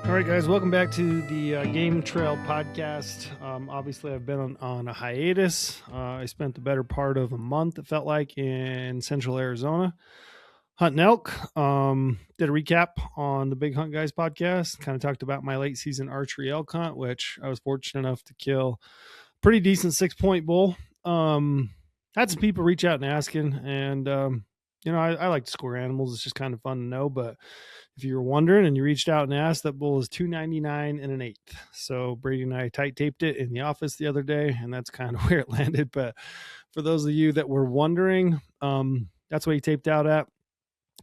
All right, guys, welcome back to the Game Trail podcast. Obviously, I've been on a hiatus. I spent the better part of a month, it felt like, in central Arizona hunting elk. Did a recap on the Big Hunt Guys podcast, kind of talked about my late season archery elk hunt, which I was fortunate enough to kill a pretty decent 6-point bull. Had some people reach out and asking, and I like to score animals. It's just kind of fun to know. But if you were wondering and you reached out and asked, that bull is 299 and an eighth. So Brady and I tight taped it in the office the other day, and that's kind of where it landed. But for those of you that were wondering, that's what he taped out at.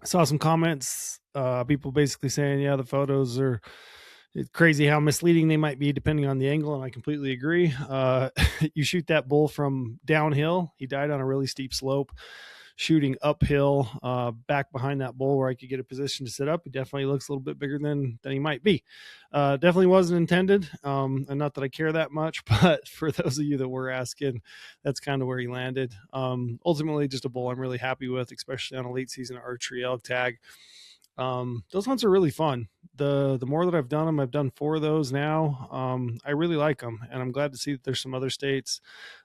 I saw some comments, people basically saying, yeah, the photos are crazy how misleading they might be depending on the angle, and I completely agree. You shoot that bull from downhill. He died on a really steep slope, shooting uphill, back behind that bull where I could get a position to sit up. He definitely looks a little bit bigger than he might be. Definitely wasn't intended, and not that I care that much, but for those of you that were asking, that's kind of where he landed. Ultimately, just a bull I'm really happy with, especially on a late season archery elk tag. Those hunts are really fun. The more that I've done them, I've done 4 of those now. I really like them, and I'm glad to see that there's some other states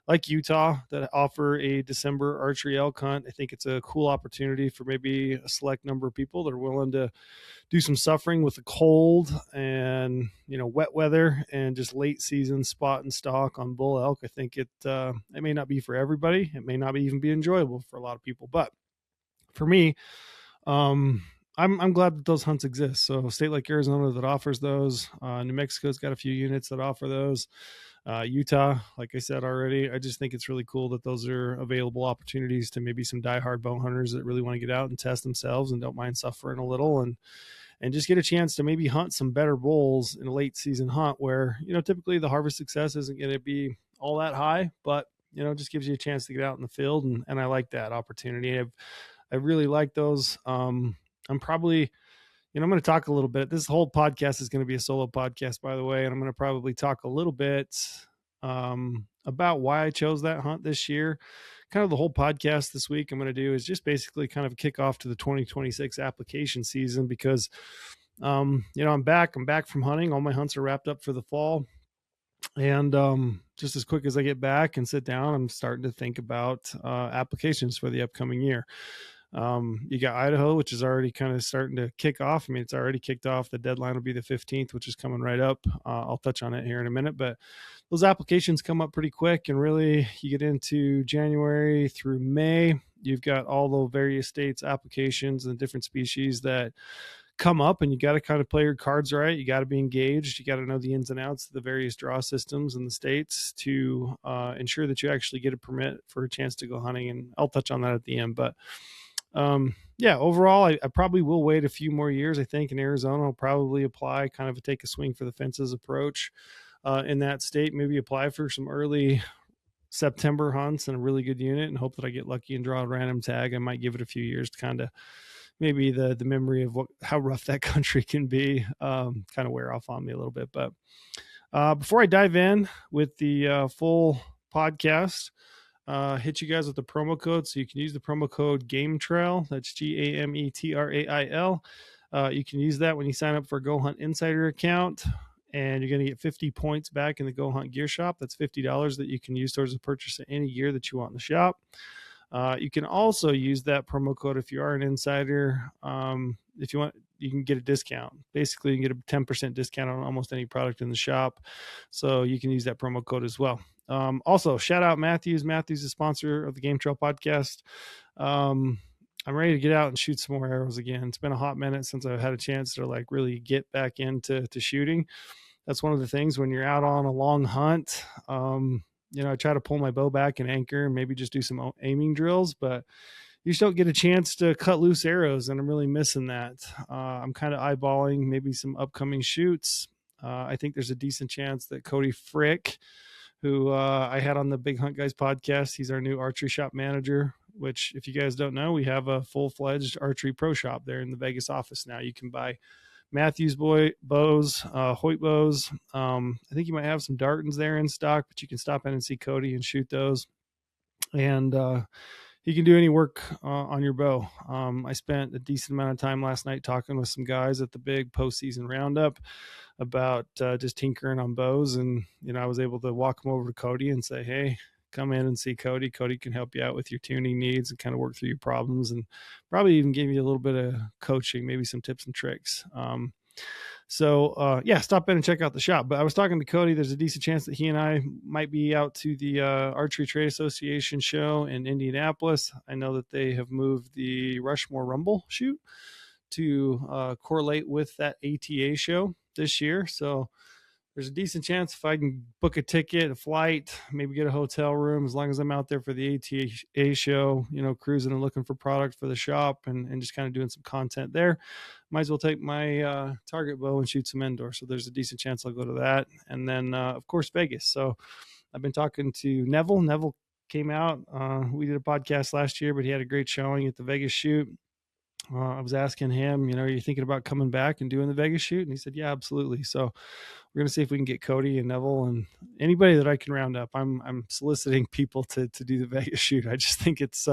like Utah that offer a December archery elk hunt. I think it's a cool opportunity for maybe a select number of people that are willing to do some suffering with the cold and, wet weather and just late season spot and stalk on bull elk. I think it may not be for everybody. It may not even be enjoyable for a lot of people, but for me, I'm glad that those hunts exist. So a state like Arizona that offers those, New Mexico's got a few units that offer those. Utah, like I said already, I just think it's really cool that those are available opportunities to maybe some diehard bow hunters that really want to get out and test themselves and don't mind suffering a little and just get a chance to maybe hunt some better bulls in a late season hunt where, typically the harvest success isn't going to be all that high, but, just gives you a chance to get out in the field. And I like that opportunity. I really like those. I'm probably, I'm going to talk a little bit. This whole podcast is going to be a solo podcast, by the way, and I'm going to probably talk a little bit about why I chose that hunt this year. Kind of the whole podcast this week I'm going to do is just basically kind of a kickoff to the 2026 application season because, I'm back from hunting. All my hunts are wrapped up for the fall. And just as quick as I get back and sit down, I'm starting to think about applications for the upcoming year. You got Idaho, which is already kind of starting to kick off. I mean, it's already kicked off. The deadline will be the 15th, which is coming right up. I'll touch on it here in a minute, but those applications come up pretty quick, and really you get into January through May, you've got all the various states applications and different species that come up, and you got to kind of play your cards right. You got to be engaged. You got to know the ins and outs of the various draw systems in the states to ensure that you actually get a permit for a chance to go hunting. And I'll touch on that at the end, but overall, I probably will wait a few more years. I think in Arizona, I'll probably apply kind of take a swing for the fences approach in that state, maybe apply for some early September hunts and a really good unit and hope that I get lucky and draw a random tag. I might give it a few years to kind of maybe the memory of how rough that country can be kind of wear off on me a little bit. But before I dive in with the full podcast, hit you guys with the promo code. So you can use the promo code GameTrail. That's GAMETRAIL. You can use that when you sign up for a Go Hunt Insider account, and you're going to get 50 points back in the Go Hunt gear shop. That's $50 that you can use towards the purchase of any gear that you want in the shop. You can also use that promo code if you are an insider. If you want, you can get a discount. Basically, you can get a 10% discount on almost any product in the shop. So you can use that promo code as well. Also, shout out Matthews. Matthews is a sponsor of the Game Trail podcast. I'm ready to get out and shoot some more arrows again. It's been a hot minute since I've had a chance to really get back into shooting. That's one of the things when you're out on a long hunt. I try to pull my bow back and anchor and maybe just do some aiming drills, but you just don't get a chance to cut loose arrows, and I'm really missing that. I'm kind of eyeballing maybe some upcoming shoots. I think there's a decent chance that Cody Frick, who I had on the Big Hunt Guys podcast, he's our new archery shop manager, which if you guys don't know, we have a full-fledged archery pro shop there in the Vegas office now. You can buy Matthews bows, Hoyt bows. I think you might have some Dartons there in stock, but you can stop in and see Cody and shoot those. And he can do any work on your bow. I spent a decent amount of time last night talking with some guys at the big postseason roundup about just tinkering on bows. And, I was able to walk them over to Cody and say, hey, come in and see Cody. Cody can help you out with your tuning needs and kind of work through your problems, and probably even give you a little bit of coaching, maybe some tips and tricks. So stop in and check out the shop. But I was talking to Cody. There's a decent chance that he and I might be out to the Archery Trade Association show in Indianapolis. I know that they have moved the Rushmore Rumble shoot to correlate with that ATA show this year. So there's a decent chance if I can book a ticket, a flight, maybe get a hotel room, as long as I'm out there for the ATA show, cruising and looking for product for the shop and just kind of doing some content there. Might as well take my target bow and shoot some indoor. So there's a decent chance I'll go to that. And then, of course, Vegas. So I've been talking to Neville. Neville came out. We did a podcast last year, but he had a great showing at the Vegas shoot. I was asking him, are you thinking about coming back and doing the Vegas shoot? And he said, yeah, absolutely. So we're going to see if we can get Cody and Neville and anybody that I can round up. I'm soliciting people to do the Vegas shoot. I just think it's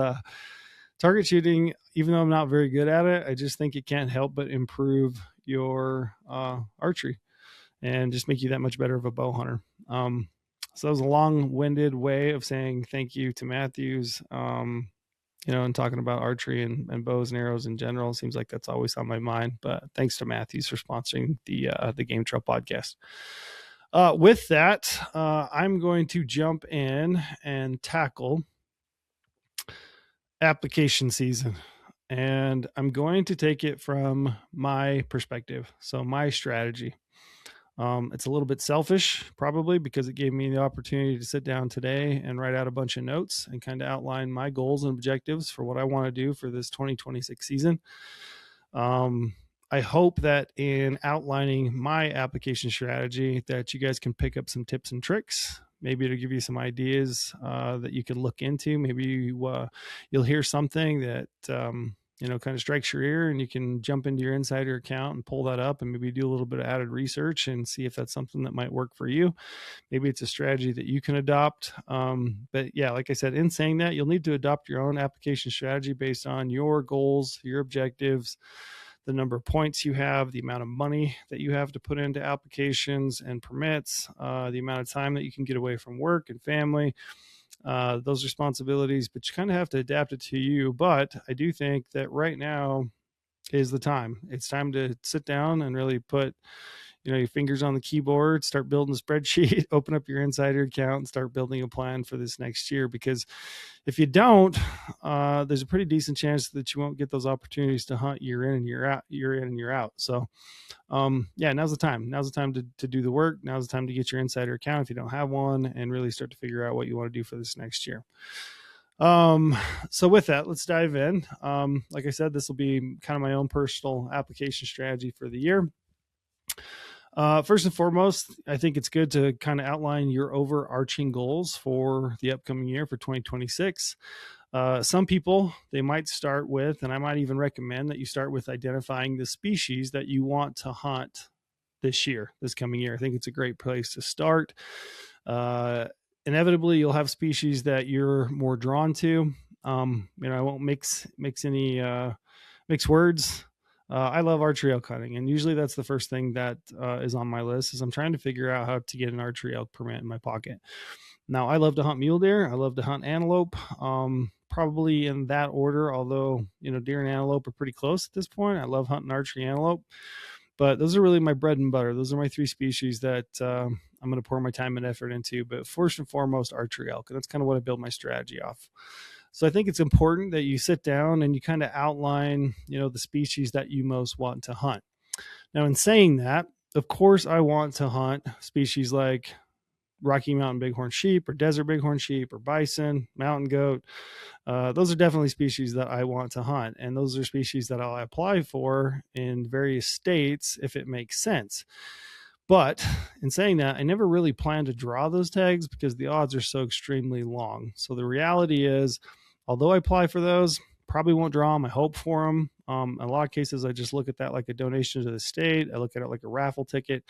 target shooting, even though I'm not very good at it, I just think it can't help but improve your archery and just make you that much better of a bow hunter. So that was a long-winded way of saying thank you to Matthews. And talking about archery and bows and arrows in general. It seems like that's always on my mind, but thanks to Matthews for sponsoring the Game Trail podcast. With that, I'm going to jump in and tackle application season, and I'm going to take it from my perspective. So my strategy. It's a little bit selfish, probably, because it gave me the opportunity to sit down today and write out a bunch of notes and kind of outline my goals and objectives for what I want to do for this 2026 season. I hope that in outlining my application strategy that you guys can pick up some tips and tricks, maybe to give you some ideas that you can look into. Maybe you'll hear something that kind of strikes your ear, and you can jump into your insider account and pull that up and maybe do a little bit of added research and see if that's something that might work for you. Maybe it's a strategy that you can adopt. But yeah, like I said, in saying that, you'll need to adopt your own application strategy based on your goals, your objectives, the number of points you have, the amount of money that you have to put into applications and permits, the amount of time that you can get away from work and family, those responsibilities, but you kind of have to adapt it to you. But I do think that right now is the time. It's time to sit down and really put, your fingers on the keyboard, start building a spreadsheet, open up your insider account and start building a plan for this next year. Because if you don't, there's a pretty decent chance that you won't get those opportunities to hunt year in and year out. So now's the time. Now's the time to do the work. Now's the time to get your insider account if you don't have one, and really start to figure out what you want to do for this next year. So with that, let's dive in. Like I said, this will be kind of my own personal application strategy for the year. First and foremost, I think it's good to kind of outline your overarching goals for the upcoming year for 2026. Some people, they might start with, and I might even recommend that you start with identifying the species that you want to hunt this coming year. I think it's a great place to start. Inevitably, you'll have species that you're more drawn to. I won't mix any mix words. I love archery elk hunting, and usually that's the first thing that is on my list, is I'm trying to figure out how to get an archery elk permit in my pocket. Now, I love to hunt mule deer. I love to hunt antelope, probably in that order, although, deer and antelope are pretty close at this point. I love hunting archery antelope, but those are really my bread and butter. Those are my three species that I'm going to pour my time and effort into. But first and foremost, archery elk, and that's kind of what I build my strategy off. So I think it's important that you sit down and you kind of outline, the species that you most want to hunt. Now, in saying that, of course, I want to hunt species like Rocky Mountain bighorn sheep or desert bighorn sheep or bison, mountain goat. Those are definitely species that I want to hunt. And those are species that I'll apply for in various states if it makes sense. But in saying that, I never really plan to draw those tags because the odds are so extremely long. So the reality is, although I apply for those, probably won't draw them. I hope for them. In a lot of cases, I just look at that like a donation to the state. I look at it like a raffle ticket.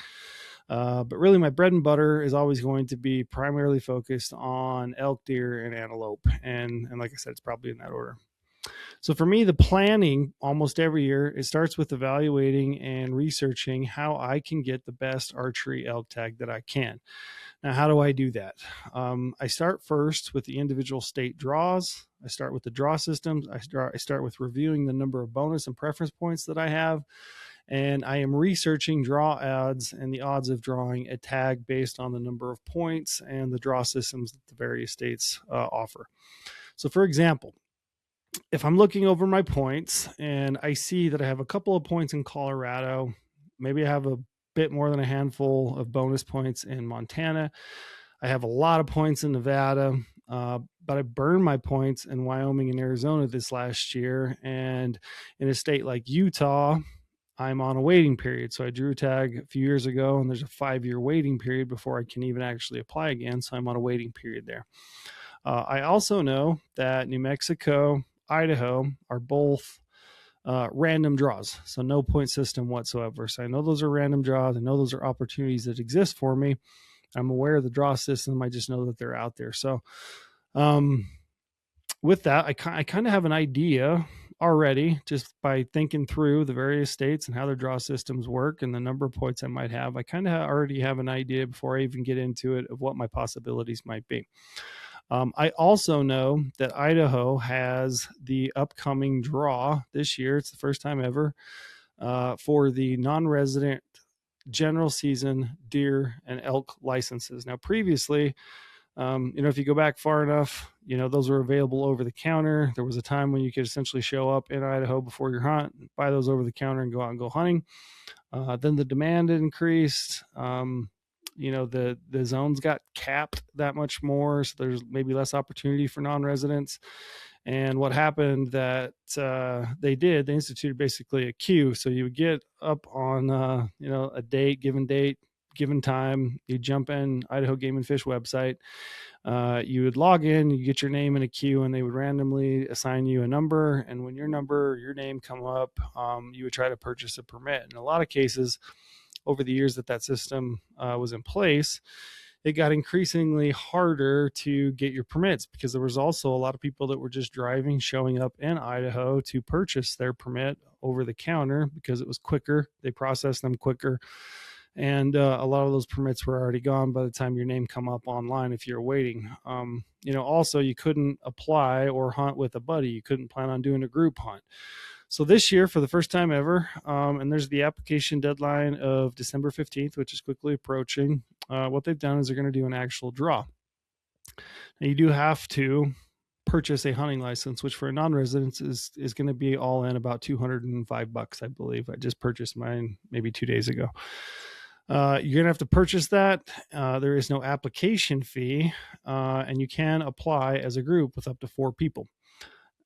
But really, my bread and butter is always going to be primarily focused on elk, deer, and antelope. And like I said, it's probably in that order. So for me, the planning almost every year, it starts with evaluating and researching how I can get the best archery elk tag that I can. Now, how do I do that? I start first with the individual state draws. I start with the draw systems. I start with reviewing the number of bonus and preference points that I have. And I am researching draw odds and the odds of drawing a tag based on the number of points and the draw systems that the various states offer. So for example, if I'm looking over my points and I see that I have a couple of points in Colorado, maybe I have a bit more than a handful of bonus points in Montana, I have a lot of points in Nevada, but I burned my points in Wyoming and Arizona this last year. And in a state like Utah, I'm on a waiting period. So I drew a tag a few years ago, and there's a 5-year waiting period before I can even actually apply again. So I'm on a waiting period there. I also know that New Mexico, Idaho are both random draws. So no point system whatsoever. So I know those are random draws. I know those are opportunities that exist for me. I'm aware of the draw system. I just know that they're out there. So with that, I kind of have an idea already just by thinking through the various states and how their draw systems work and the number of points I might have. I kind of already have an idea before I even get into it of what my possibilities might be. I also know that Idaho has the upcoming draw this year. It's the first time ever for the non-resident general season deer and elk licenses. Now, previously, if you go back far enough, those were available over the counter. There was a time when you could essentially show up in Idaho before your hunt, buy those over the counter and go out and go hunting. Then the demand increased. The zones got capped that much more. So there's maybe less opportunity for non-residents. And what happened that they instituted basically a queue. So you would get up on, a given time, you jump in Idaho Game and Fish website. You would log in, you get your name in a queue, and they would randomly assign you a number. And when your name come up, you would try to purchase a permit. In a lot of cases, over the years that system was in place, it got increasingly harder to get your permits because there was also a lot of people that were just showing up in Idaho to purchase their permit over the counter because it was quicker. They processed them quicker. And a lot of those permits were already gone by the time your name come up online if you're waiting. Also, you couldn't apply or hunt with a buddy. You couldn't plan on doing a group hunt. So this year, for the first time ever, and there's the application deadline of December 15th, which is quickly approaching, what they've done is they're going to do an actual draw. Now, you do have to purchase a hunting license, which for a non-resident is going to be all in about $205, I believe. I just purchased mine maybe 2 days ago. You're going to have to purchase that. There is no application fee, and you can apply as a group with up to 4 people.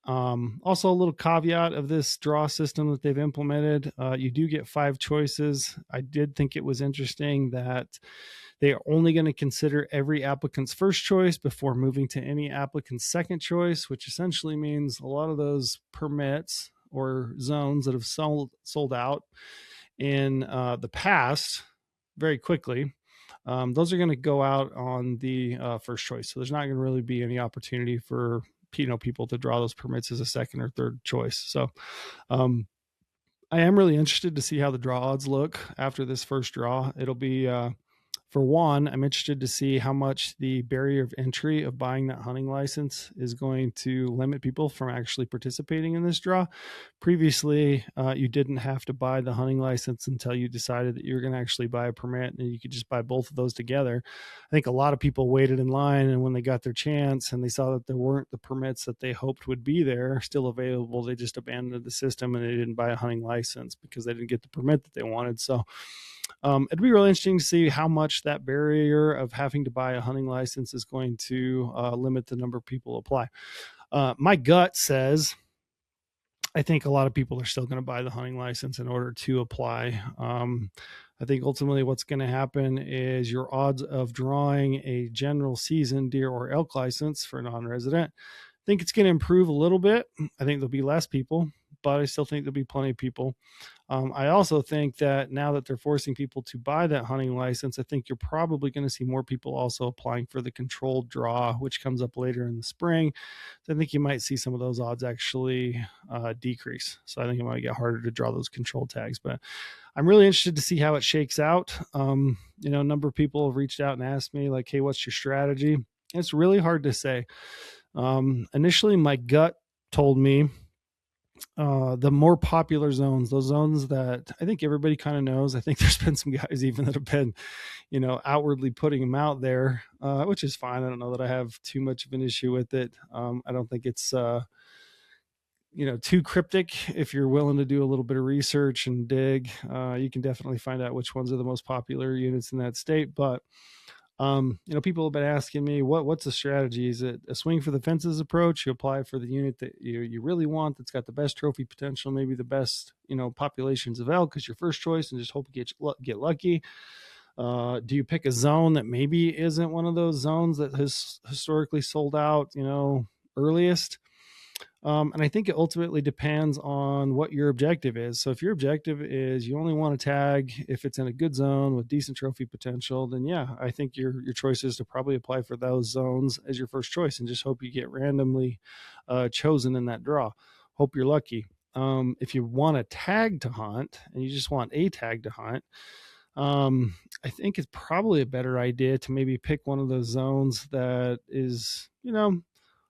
Also, a little caveat of this draw system that they've implemented, you do get 5 choices. I did think it was interesting that they are only going to consider every applicant's first choice before moving to any applicant's second choice, which essentially means a lot of those permits or zones that have sold out in the past very quickly, those are going to go out on the first choice. So there's not going to really be any opportunity for people to draw those permits as a second or third choice. So I am really interested to see how the draw odds look after this first draw. It'll be for one, I'm interested to see how much the barrier of entry of buying that hunting license is going to limit people from actually participating in this draw. Previously, you didn't have to buy the hunting license until you decided that you were going to actually buy a permit, and you could just buy both of those together. I think a lot of people waited in line, and when they got their chance and they saw that there weren't the permits that they hoped would be there still available, they just abandoned the system and they didn't buy a hunting license because they didn't get the permit that they wanted. So it'd be really interesting to see how much that barrier of having to buy a hunting license is going to limit the number of people apply. My gut says I think a lot of people are still going to buy the hunting license in order to apply. I think ultimately what's going to happen is your odds of drawing a general season deer or elk license for a non-resident think it's going to improve a little bit. I think there'll be less people, but I still think there'll be plenty of people. I also think that now that they're forcing people to buy that hunting license, I think you're probably going to see more people also applying for the controlled draw, which comes up later in the spring. So I think you might see some of those odds actually decrease. So I think it might get harder to draw those control tags. But I'm really interested to see how it shakes out. A number of people have reached out and asked me, like, hey, what's your strategy? And it's really hard to say. Initially, my gut told me the more popular zones, those zones that I think everybody kind of knows. I think there's been some guys even that have been, outwardly putting them out there, which is fine. I don't know that I have too much of an issue with it. I don't think it's, too cryptic. If you're willing to do a little bit of research and dig, you can definitely find out which ones are the most popular units in that state. But people have been asking me what's the strategy. Is it a swing for the fences approach? You apply for the unit that you really want, that's got the best trophy potential, maybe the best populations of elk as your first choice, and just hope you get lucky. Do you pick a zone that maybe isn't one of those zones that has historically sold out earliest? And I think it ultimately depends on what your objective is. So if your objective is you only want to tag if it's in a good zone with decent trophy potential, then yeah, I think your choice is to probably apply for those zones as your first choice and just hope you get randomly chosen in that draw. Hope you're lucky. If you want a tag to hunt and you just want a tag to hunt, I think it's probably a better idea to maybe pick one of those zones that is,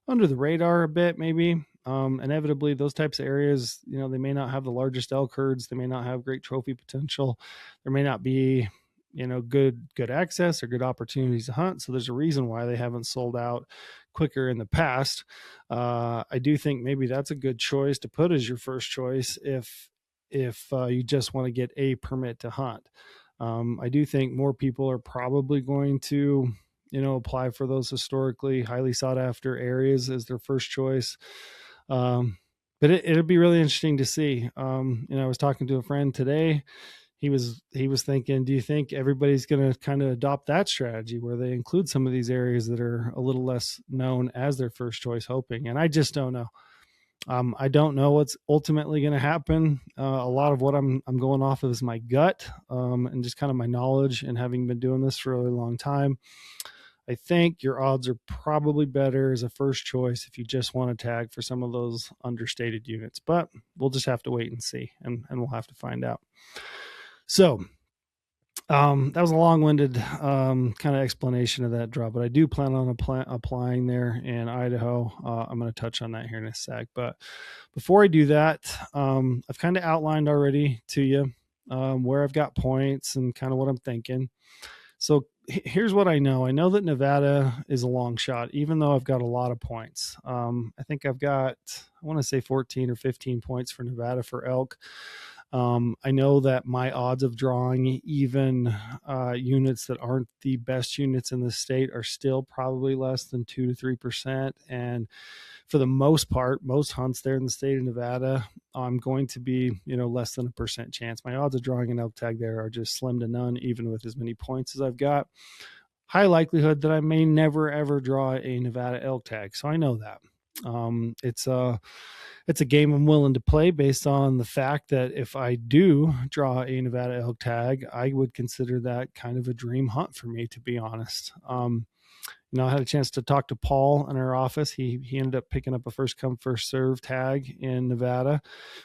under the radar a bit, maybe. Inevitably, those types of areas, they may not have the largest elk herds. They may not have great trophy potential. There may not be, good access or good opportunities to hunt. So there's a reason why they haven't sold out quicker in the past. I do think maybe that's a good choice to put as your first choice if you just want to get a permit to hunt. I do think more people are probably going to apply for those historically highly sought after areas as their first choice. But it'll be really interesting to see. I was talking to a friend today. He was thinking, do you think everybody's going to kind of adopt that strategy where they include some of these areas that are a little less known as their first choice hoping? And I just don't know. I don't know what's ultimately going to happen. A lot of what I'm going off of is my gut and just kind of my knowledge and having been doing this for a really long time. I think your odds are probably better as a first choice if you just want to tag for some of those understated units, but we'll just have to wait and see, and we'll have to find out. So that was a long-winded kind of explanation of that draw, but I do plan on applying there in Idaho. I'm going to touch on that here in a sec. But before I do that, I've kind of outlined already to you where I've got points and kind of what I'm thinking. So here's what I know. I know that Nevada is a long shot, even though I've got a lot of points. I think I've got, I want to say 14 or 15 points for Nevada for elk. I know that my odds of drawing even units that aren't the best units in the state are still probably less than 2 to 3%. And for the most part, most hunts there in the state of Nevada, I'm going to be, less than 1% chance. My odds of drawing an elk tag there are just slim to none, even with as many points as I've got. High likelihood that I may never, ever draw a Nevada elk tag. So I know that. It's a game I'm willing to play based on the fact that if I do draw a Nevada elk tag, I would consider that kind of a dream hunt for me, to be honest. I had a chance to talk to Paul in our office. He ended up picking up a first come, first serve tag in Nevada,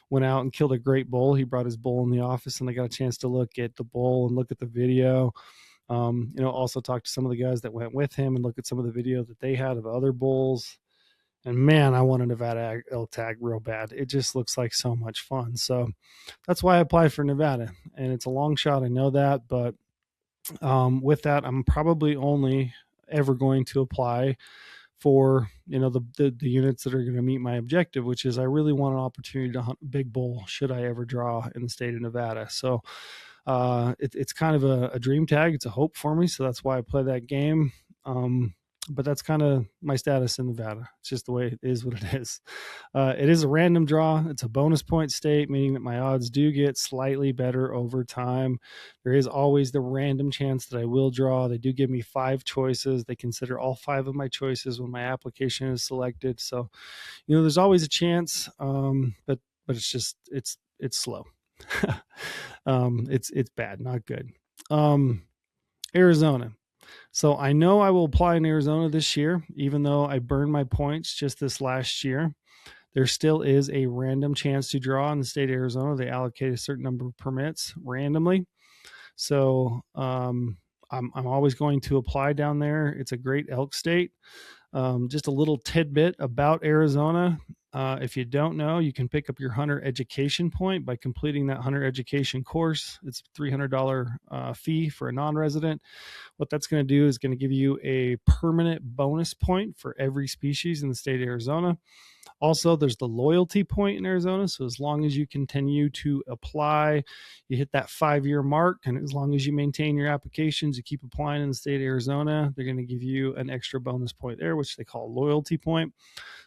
went out and killed a great bull. He brought his bull in the office and I got a chance to look at the bull and look at the video. Also talk to some of the guys that went with him and look at some of the video that they had of other bulls. And man, I want a Nevada elk tag real bad. It just looks like so much fun. So that's why I applied for Nevada. And it's a long shot, I know that. But with that, I'm probably only ever going to apply for, the units that are going to meet my objective, which is I really want an opportunity to hunt a big bull should I ever draw in the state of Nevada. So it's kind of a dream tag. It's a hope for me. So that's why I play that game. but that's kind of my status in Nevada. It's just the way it is what it is. It is a random draw. It's a bonus point state, meaning that my odds do get slightly better over time. There is always the random chance that I will draw. They do give me 5 choices. They consider all 5 of my choices when my application is selected. So, there's always a chance, but it's slow. It's bad, not good. Arizona. So I know I will apply in Arizona this year, even though I burned my points just this last year. There still is a random chance to draw in the state of Arizona. They allocate a certain number of permits randomly. So I'm always going to apply down there. It's a great elk state. Just a little tidbit about Arizona. If you don't know, you can pick up your hunter education point by completing that hunter education course. It's a $300 fee for a non-resident. What that's going to do is going to give you a permanent bonus point for every species in the state of Arizona. Also, there's the loyalty point in Arizona. So as long as you continue to apply, you hit that 5-year mark, and as long as you maintain your applications, you keep applying in the state of Arizona, they're going to give you an extra bonus point there, which they call a loyalty point.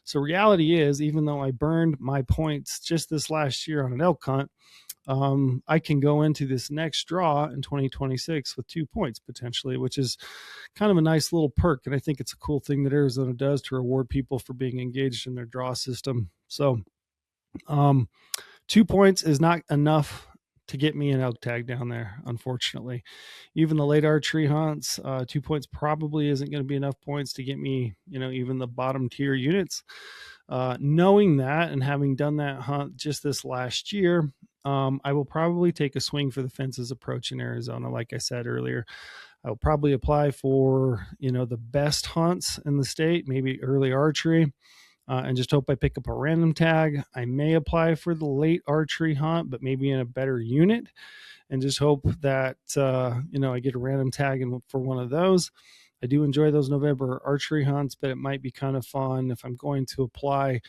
So reality is, even though I burned my points just this last year on an elk hunt, I can go into this next draw in 2026 with 2 points potentially, which is kind of a nice little perk. And I think it's a cool thing that Arizona does to reward people for being engaged in their draw system. So 2 points is not enough to get me an elk tag down there, unfortunately. Even the late archery hunts, 2 points probably isn't going to be enough points to get me, even the bottom tier units. Knowing that and having done that hunt just this last year, I will probably take a swing for the fences approach in Arizona. Like I said earlier, I'll probably apply for, the best hunts in the state, maybe early archery, and just hope I pick up a random tag. I may apply for the late archery hunt, but maybe in a better unit, and just hope that, I get a random tag for one of those. I do enjoy those November archery hunts, but it might be kind of fun if I'm going to apply,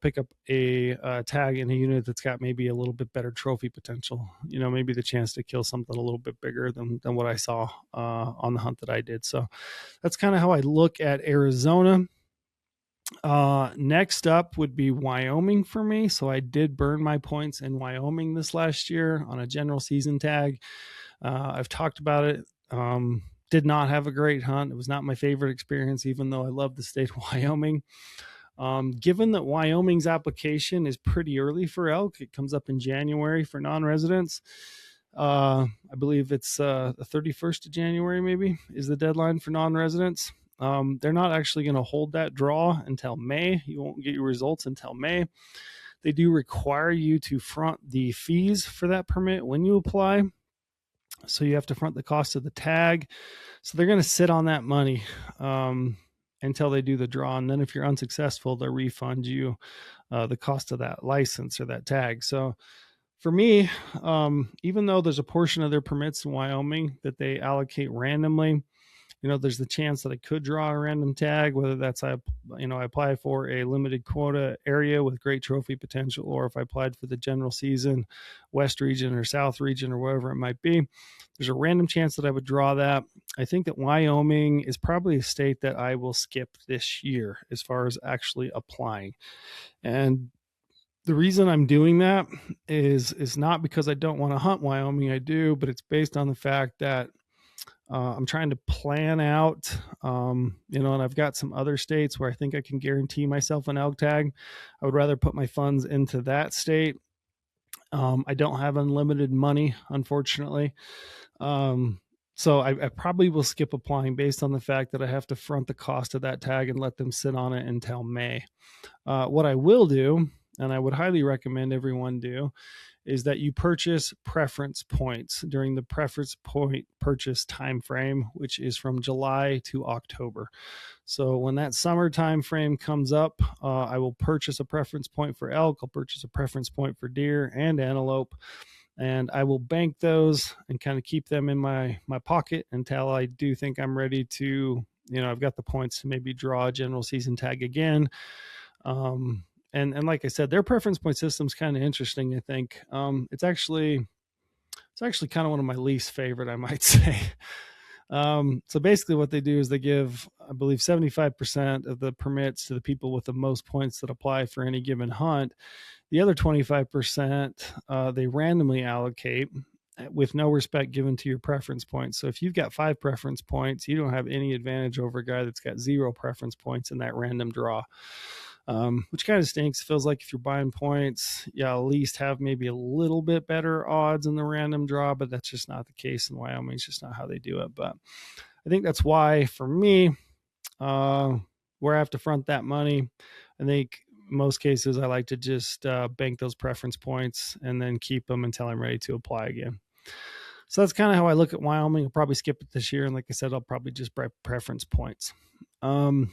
pick up a tag in a unit that's got maybe a little bit better trophy potential, maybe the chance to kill something a little bit bigger than what I saw on the hunt that I did. So that's kind of how I look at Arizona. Next up would be Wyoming for me. So I did burn my points in Wyoming this last year on a general season tag. I've talked about it. Did not have a great hunt. It was not my favorite experience, even though I love the state of Wyoming. Given that Wyoming's application is pretty early for elk, it comes up in January for non-residents. I believe it's the 31st of January, maybe, is the deadline for non-residents. They're not actually going to hold that draw until May. You won't get your results until May. They do require you to front the fees for that permit when you apply. So you have to front the cost of the tag. So they're going to sit on that money until they do the draw. And then if you're unsuccessful, they'll refund you the cost of that license or that tag. So for me, even though there's a portion of their permits in Wyoming that they allocate randomly, there's the chance that I could draw a random tag, whether that's I apply for a limited quota area with great trophy potential, or if I applied for the general season, West region or South region or wherever it might be. There's a random chance that I would draw that. I think that Wyoming is probably a state that I will skip this year as far as actually applying. And the reason I'm doing that is not because I don't want to hunt Wyoming. I do, but it's based on the fact that I'm trying to plan out, and I've got some other states where I think I can guarantee myself an elk tag. I would rather put my funds into that state. I don't have unlimited money, unfortunately. So I probably will skip applying based on the fact that I have to front the cost of that tag and let them sit on it until May. What I will do, and I would highly recommend everyone do, is that you purchase preference points during the preference point purchase time frame, which is from July to October. So when that summer time frame comes up, I will purchase a preference point for elk. I'll purchase a preference point for deer and antelope, and I will bank those and kind of keep them in my pocket until I do think I'm ready to, I've got the points to maybe draw a general season tag again. And like I said, their preference point system is kind of interesting. I think it's actually kind of one of my least favorite, I might say. So basically, what they do is they give I believe 75% of the permits to the people with the most points that apply for any given hunt. The other 25%, they randomly allocate with no respect given to your preference points. So if you've got 5 preference points, you don't have any advantage over a guy that's got 0 preference points in that random draw, which kind of stinks. Feels like if you're buying points, you at least have maybe a little bit better odds in the random draw, but that's just not the case in Wyoming. It's just not how they do it. But I think that's why, for me, where I have to front that money, I think most cases I like to just bank those preference points and then keep them until I'm ready to apply again. So that's kind of how I look at Wyoming. I'll probably skip it this year, and like I said, I'll probably just buy preference points. I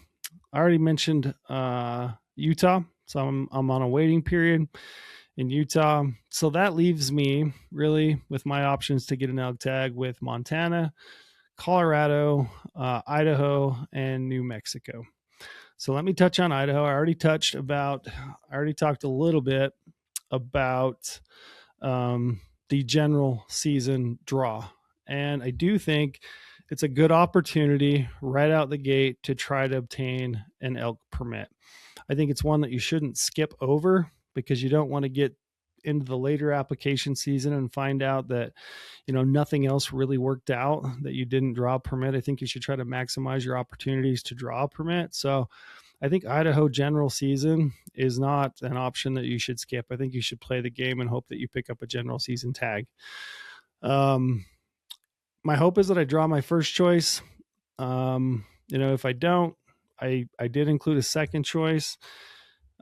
already mentioned Utah, so I'm on a waiting period in Utah. So that leaves me really with my options to get an elk tag with Montana, Colorado, Idaho, and New Mexico. So let me touch on Idaho. I already talked a little bit about the general season draw. And I do think it's a good opportunity right out the gate to try to obtain an elk permit. I think it's one that you shouldn't skip over, because you don't want to get into the later application season and find out that, nothing else really worked out, that you didn't draw a permit. I think you should try to maximize your opportunities to draw a permit. So I think Idaho general season is not an option that you should skip. I think you should play the game and hope that you pick up a general season tag. My hope is that I draw my first choice. If I don't, I did include a second choice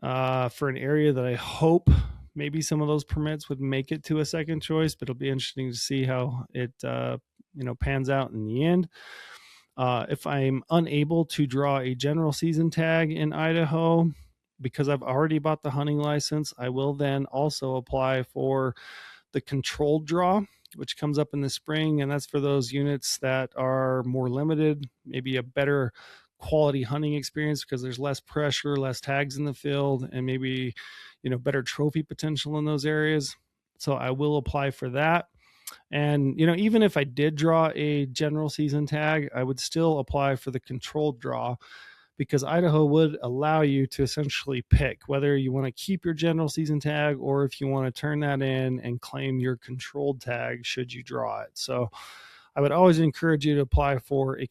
for an area that I hope maybe some of those permits would make it to a second choice, but it'll be interesting to see how it pans out in the end. If I'm unable to draw a general season tag in Idaho, because I've already bought the hunting license, I will then also apply for the controlled draw, which comes up in the spring. And that's for those units that are more limited, maybe a better quality hunting experience because there's less pressure, less tags in the field, and maybe, better trophy potential in those areas. So I will apply for that. And, even if I did draw a general season tag, I would still apply for the controlled draw, because Idaho would allow you to essentially pick whether you want to keep your general season tag or if you want to turn that in and claim your controlled tag should you draw it. So I would always encourage you to apply for a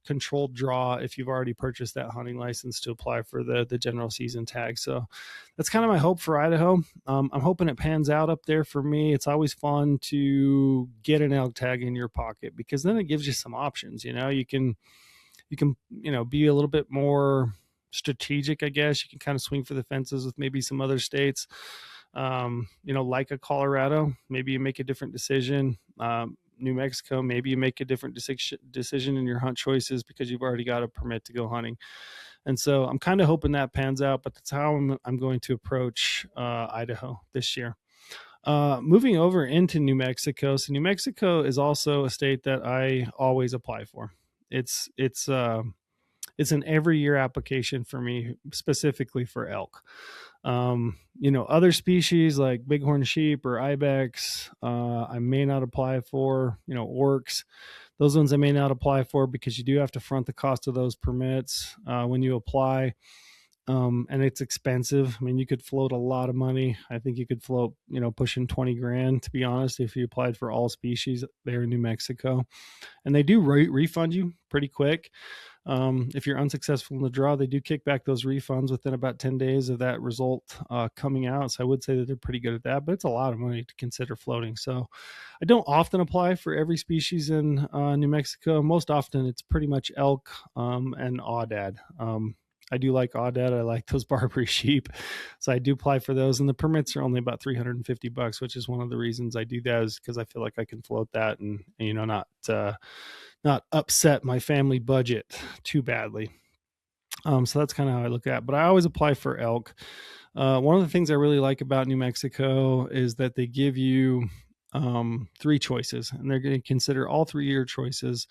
controlled draw if you've already purchased that hunting license, to apply for the general season tag. So that's kind of my hope for Idaho. I'm hoping it pans out up there for me. It's always fun to get an elk tag in your pocket, because then it gives you some options. You can be a little bit more strategic, I guess. You can kind of swing for the fences with maybe some other states, like a Colorado. Maybe you make a different decision. New Mexico, maybe you make a different decision in your hunt choices because you've already got a permit to go hunting. And so I'm kind of hoping that pans out, but that's how I'm going to approach Idaho this year. Moving over into New Mexico. So New Mexico is also a state that I always apply for. It's an every year application for me, specifically for elk. Other species like bighorn sheep or ibex, I may not apply for. Orcs, those ones I may not apply for, because you do have to front the cost of those permits when you apply. And it's expensive. I mean, you could float a lot of money. I think you could float, pushing 20 grand, to be honest, if you applied for all species there in New Mexico. And they do refund you pretty quick. If you're unsuccessful in the draw, they do kick back those refunds within about 10 days of that result coming out. So I would say that they're pretty good at that, but it's a lot of money to consider floating. So I don't often apply for every species in New Mexico. Most often it's pretty much elk and aoudad. I do like aoudad. I like those Barbary sheep. So I do apply for those. And the permits are only about $350, which is one of the reasons I do that, is because I feel like I can float that and not upset my family budget too badly. So that's kind of how I look at it. But I always apply for elk. One of the things I really like about New Mexico is that they give you 3 choices, and they're going to consider all 3 of your choices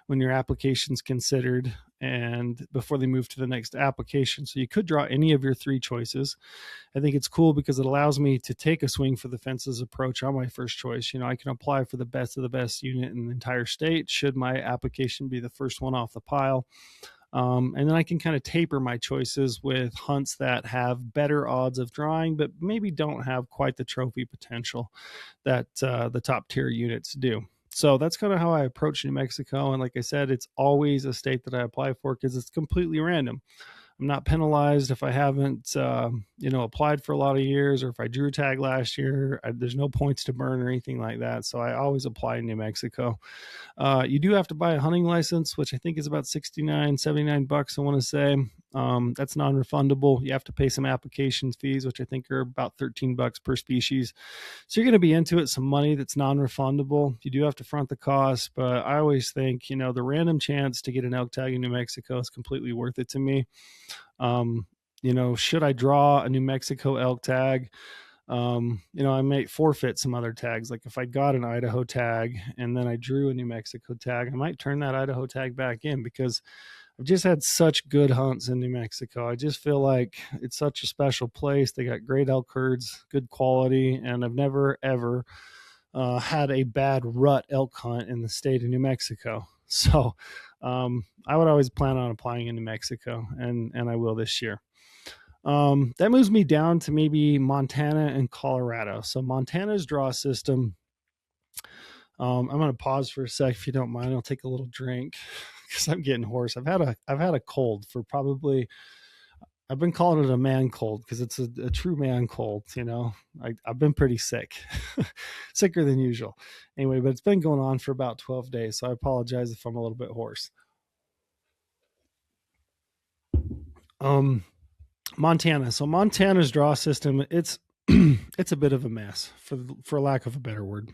when your application's considered and before they move to the next application. So you could draw any of your 3 choices. I think it's cool because it allows me to take a swing for the fences approach on my first choice. I can apply for the best of the best unit in the entire state should my application be the first one off the pile. And then I can kind of taper my choices with hunts that have better odds of drawing, but maybe don't have quite the trophy potential that the top tier units do. So that's kind of how I approach New Mexico. And like I said, it's always a state that I apply for because it's completely random. I'm not penalized if I haven't, applied for a lot of years, or if I drew a tag last year. There's no points to burn or anything like that. So I always apply in New Mexico. You do have to buy a hunting license, which I think is about $69-$79, I want to say. That's non-refundable. You have to pay some application fees, which I think are about $13 per species. So you're going to be into it some money that's non-refundable. You do have to front the cost, but I always think, the random chance to get an elk tag in New Mexico is completely worth it to me. Should I draw a New Mexico elk tag? I might forfeit some other tags. Like if I got an Idaho tag and then I drew a New Mexico tag, I might turn that Idaho tag back in because I've just had such good hunts in New Mexico. I just feel like it's such a special place. They got great elk herds, good quality, and I've never, ever had a bad rut elk hunt in the state of New Mexico. So I would always plan on applying in New Mexico, and I will this year. That moves me down to maybe Montana and Colorado. So Montana's draw system. I'm going to pause for a sec if you don't mind. I'll take a little drink because I'm getting hoarse. I've had a cold for probably. I've been calling it a man cold because it's a true man cold. I've been pretty sick, sicker than usual. Anyway, but it's been going on for about 12 days. So I apologize if I'm a little bit hoarse. Montana. So Montana's draw system, it's it's a bit of a mess, for lack of a better word.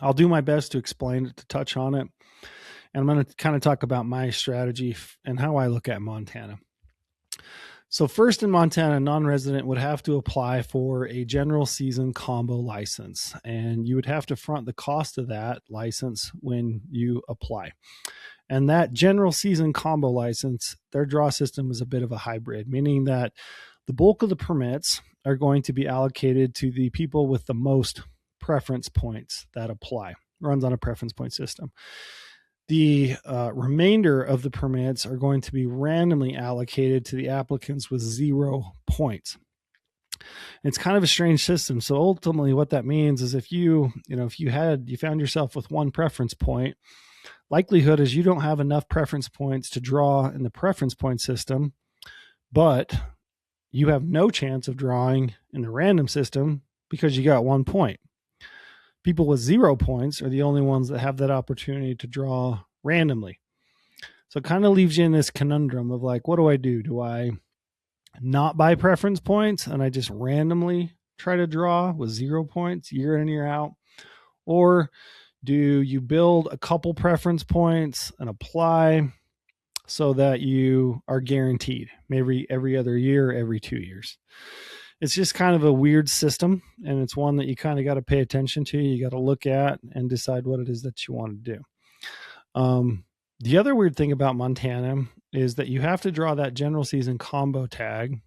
I'll do my best to explain it, to touch on it, and I'm going to kind of talk about my strategy and how I look at Montana. So first, in Montana, a non-resident would have to apply for a general season combo license, and you would have to front the cost of that license when you apply. And that general season combo license, their draw system is a bit of a hybrid, meaning that the bulk of the permits are going to be allocated to the people with the most preference points that apply. It runs on a preference point system. The remainder of the permits are going to be randomly allocated to the applicants with 0 points. It's kind of a strange system. So ultimately what that means is if you found yourself with 1 preference point, likelihood is you don't have enough preference points to draw in the preference point system, but you have no chance of drawing in the random system because you got 1 point. People with 0 points are the only ones that have that opportunity to draw randomly. So it kind of leaves you in this conundrum of like, what do I do? Do I not buy preference points and I just randomly try to draw with 0 points year in and year out? Or do you build a couple preference points and apply so that you are guaranteed maybe every other year, every 2 years? It's just kind of a weird system, and it's one that you kind of got to pay attention to. You got to look at and decide what it is that you want to do. The other weird thing about Montana is that you have to draw that general season combo tag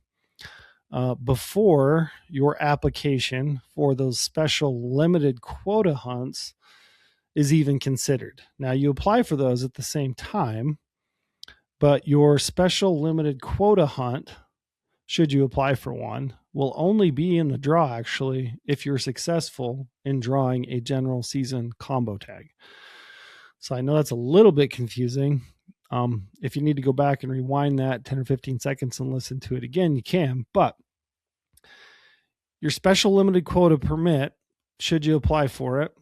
before your application for those special limited quota hunts is even considered. Now, you apply for those at the same time, but your special limited quota hunt, should you apply for one, will only be in the draw, actually, if you're successful in drawing a general season combo tag. So I know that's a little bit confusing. If you need to go back and rewind that 10 or 15 seconds and listen to it again, you can. But your special limited quota permit, should you apply for it,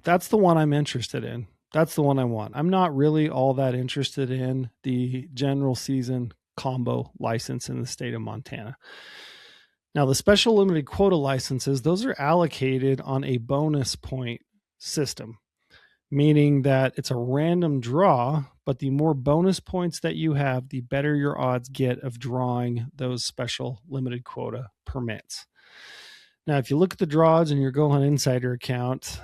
that's the one I'm interested in. That's the one I want. I'm not really all that interested in the general season combo license in the state of Montana. Now, the special limited quota licenses, those are allocated on a bonus point system, meaning that it's a random draw, but the more bonus points that you have, the better your odds get of drawing those special limited quota permits. Now, if you look at the draws in your GOHUNT Insider account,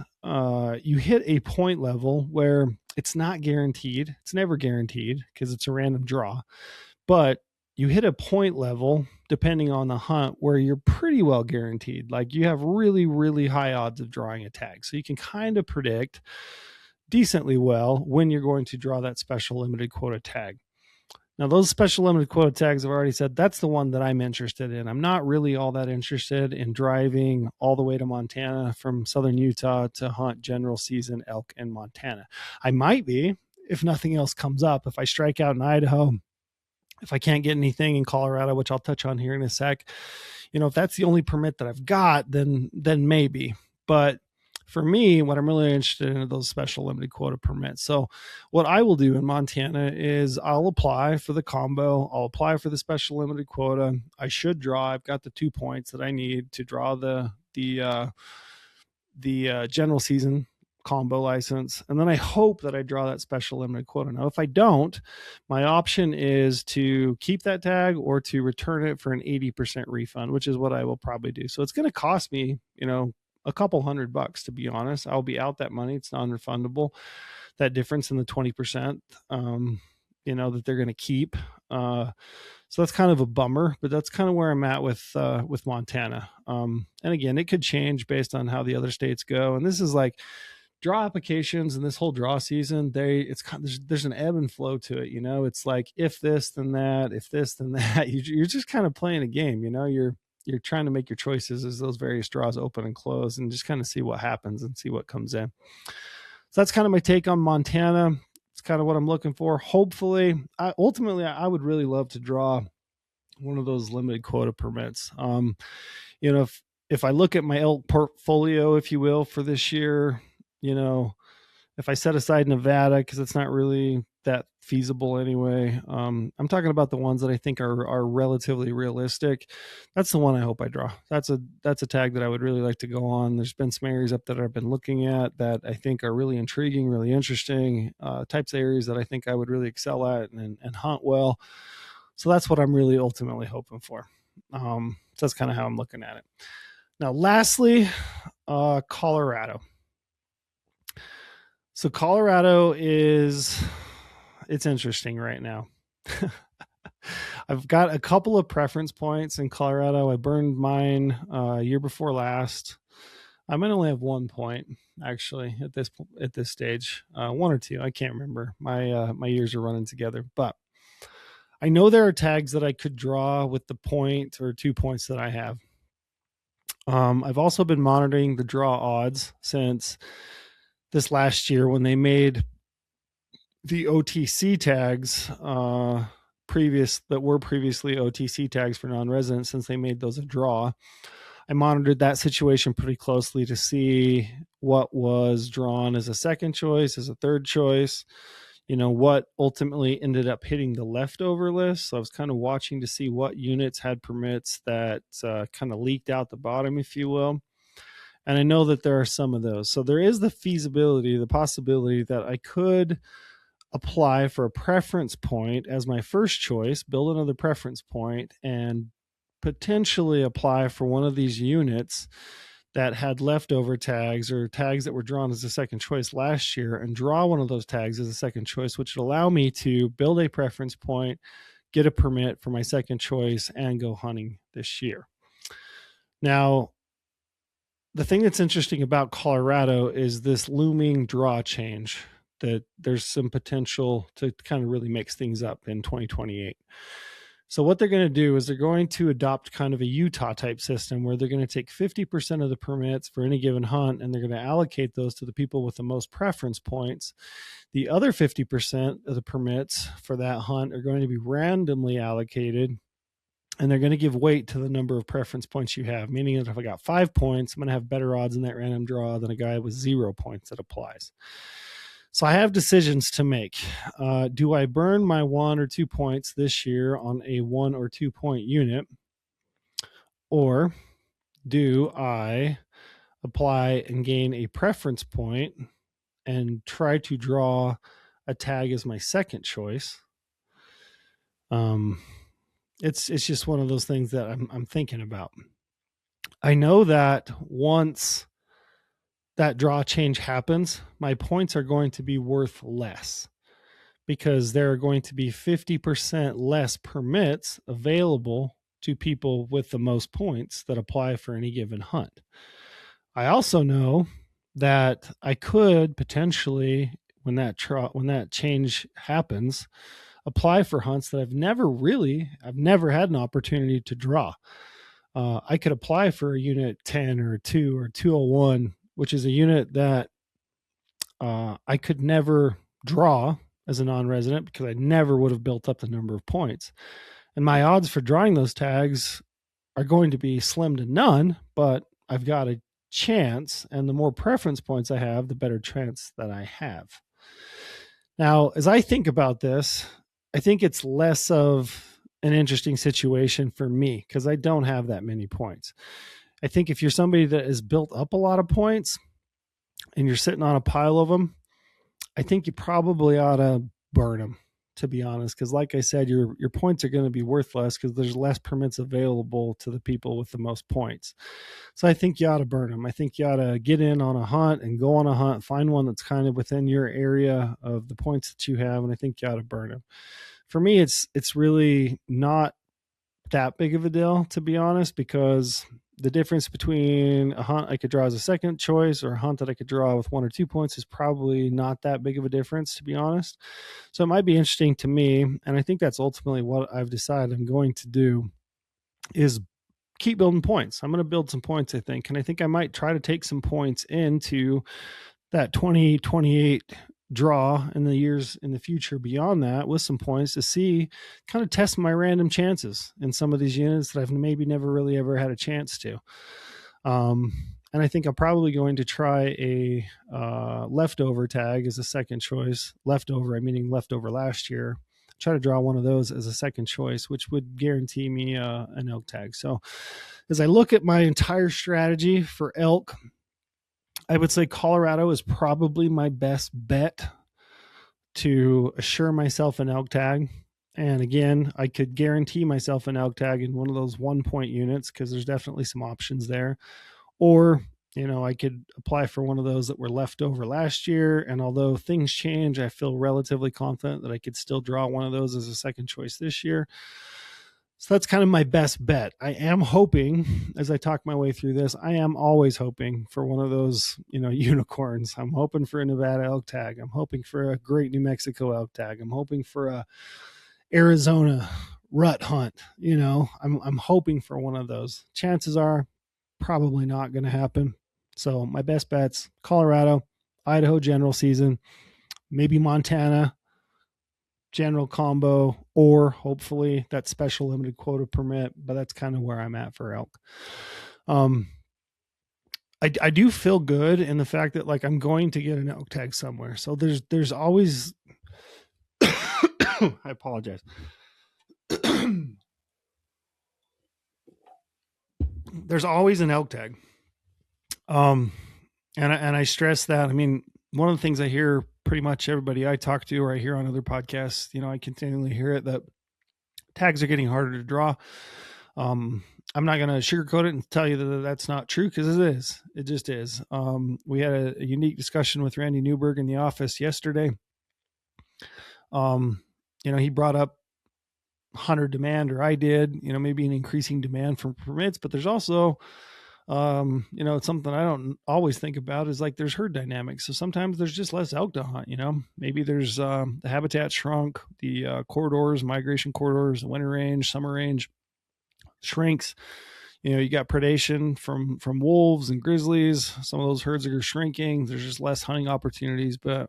you hit a point level where it's not guaranteed. It's never guaranteed because it's a random draw. But you hit a point level, depending on the hunt, where you're pretty well guaranteed. Like you have really, really high odds of drawing a tag. So you can kind of predict decently well when you're going to draw that special limited quota tag. Now, those special limited quota tags, I've already said, that's the one that I'm interested in. I'm not really all that interested in driving all the way to Montana from southern Utah to hunt general season elk in Montana. I might be, if nothing else comes up. If I strike out in Idaho, if I can't get anything in Colorado, which I'll touch on here in a sec, if that's the only permit that I've got, then maybe. But for me, what I'm really interested in are those special limited quota permits. So what I will do in Montana is I'll apply for the combo. I'll apply for the special limited quota. I should draw. I've got the 2 points that I need to draw the general season combo license. And then I hope that I draw that special limited quota. Now, if I don't, my option is to keep that tag or to return it for an 80% refund, which is what I will probably do. So it's going to cost me, a couple $100, to be honest. I'll be out that money. It's non-refundable. That difference in the 20%, that they're going to keep. So that's kind of a bummer, but that's kind of where I'm at with Montana. And again, it could change based on how the other states go. And this is like draw applications, and this whole draw season, there's an ebb and flow to it. It's like, if this, then that, if this, then that. You're just kind of playing a game. You're trying to make your choices as those various draws open and close, and just kind of see what happens and see what comes in. So that's kind of my take on Montana. It's kind of what I'm looking for. Hopefully, ultimately, I would really love to draw one of those limited quota permits. If I look at my elk portfolio, if you will, for this year, if I set aside Nevada, because it's not really that feasible anyway, I'm talking about the ones that I think are relatively realistic. That's the one I hope I draw. That's a tag that I would really like to go on. There's been some areas up that I've been looking at that I think are really intriguing, really interesting, types of areas that I think I would really excel at and hunt well. So that's what I'm really ultimately hoping for. So that's kind of how I'm looking at it. Now, lastly, Colorado. So Colorado it's interesting right now. I've got a couple of preference points in Colorado. I burned mine year before last. I might only have 1 point actually at this stage, 1 or 2. I can't remember. My years are running together, but I know there are tags that I could draw with the point or 2 points that I have. I've also been monitoring the draw odds since this last year when they made the OTC tags that were previously OTC tags for non-residents, since they made those a draw. I monitored that situation pretty closely to see what was drawn as a second choice, as a third choice, what ultimately ended up hitting the leftover list. So I was kind of watching to see what units had permits that kind of leaked out the bottom, if you will. And I know that there are some of those. So there is the possibility that I could apply for a preference point as my first choice, build another preference point, and potentially apply for one of these units that had leftover tags or tags that were drawn as a second choice last year, and draw one of those tags as a second choice, which would allow me to build a preference point, get a permit for my second choice, and go hunting this year. Now, the thing that's interesting about Colorado is this looming draw change, that there's some potential to kind of really mix things up in 2028. So what they're going to do is they're going to adopt kind of a Utah type system where they're going to take 50% of the permits for any given hunt, and they're going to allocate those to the people with the most preference points. The other 50% of the permits for that hunt are going to be randomly allocated, and they're going to give weight to the number of preference points you have, meaning that if I got 5 points, I'm going to have better odds in that random draw than a guy with 0 points that applies. So I have decisions to make. Do I burn my 1 or 2 points this year on a 1 or 2 point unit? Or do I apply and gain a preference point and try to draw a tag as my second choice? It's just one of those things that I'm thinking about. I know that once that draw change happens, my points are going to be worth less, because there are going to be 50% less permits available to people with the most points that apply for any given hunt. I also know that I could potentially when that change happens, apply for hunts that I've never had an opportunity to draw. I could apply for a unit 10 or a 2 or 201, which is a unit that I could never draw as a non-resident because I never would have built up the number of points. And my odds for drawing those tags are going to be slim to none, but I've got a chance, and the more preference points I have, the better chance that I have. Now, as I think about this, I think it's less of an interesting situation for me because I don't have that many points. I think if you're somebody that has built up a lot of points and you're sitting on a pile of them, I think you probably ought to burn them, to be honest, because like I said, your points are going to be worth less because there's less permits available to the people with the most points. So I think you ought to burn them. I think you ought to get in on a hunt and go on a hunt, find one that's kind of within your area of the points that you have, and I think you ought to burn them. For me, it's really not that big of a deal, to be honest, because the difference between a hunt I could draw as a second choice or a hunt that I could draw with 1 or 2 points is probably not that big of a difference, to be honest. So it might be interesting to me, and I think that's ultimately what I've decided I'm going to do, is keep building points. I'm going to build some points, I think, and I think I might try to take some points into that 2028 draw in the years in the future beyond that with some points to see, kind of test my random chances in some of these units that I've maybe never really ever had a chance to. And I think I'm probably going to try a leftover tag as a second choice. Leftover, I meaning leftover last year. Try to draw one of those as a second choice, which would guarantee me an elk tag. So as I look at my entire strategy for elk, I would say Colorado is probably my best bet to assure myself an elk tag. And again, I could guarantee myself an elk tag in one of those 1-point units because there's definitely some options there. Or, I could apply for one of those that were left over last year. And although things change, I feel relatively confident that I could still draw one of those as a second choice this year. So that's kind of my best bet. I am hoping, as I talk my way through this, I am always hoping for one of those, unicorns. I'm hoping for a Nevada elk tag. I'm hoping for a great New Mexico elk tag. I'm hoping for a Arizona rut hunt. I'm hoping for one of those. Chances are probably not going to happen. So my best bets, Colorado, Idaho general season, maybe Montana general combo, or hopefully that special limited quota permit, but that's kind of where I'm at for elk. I do feel good in the fact that I'm going to get an elk tag somewhere. So there's always I apologize. There's always an elk tag. And I stress that. I mean, one of the things I hear pretty much everybody I talk to or I hear on other podcasts, I continually hear it, that tags are getting harder to draw. I'm not going to sugarcoat it and tell you that that's not true, because it is. It just is. We had a unique discussion with Randy Newberg in the office yesterday. He brought up hunter demand, or I did, maybe an increasing demand for permits, but there's also, it's something I don't always think about is there's herd dynamics. So sometimes there's just less elk to hunt, maybe there's the habitat shrunk, the corridors, migration corridors, the winter range, summer range shrinks. You got predation from wolves and grizzlies. Some of those herds are shrinking. There's just less hunting opportunities, but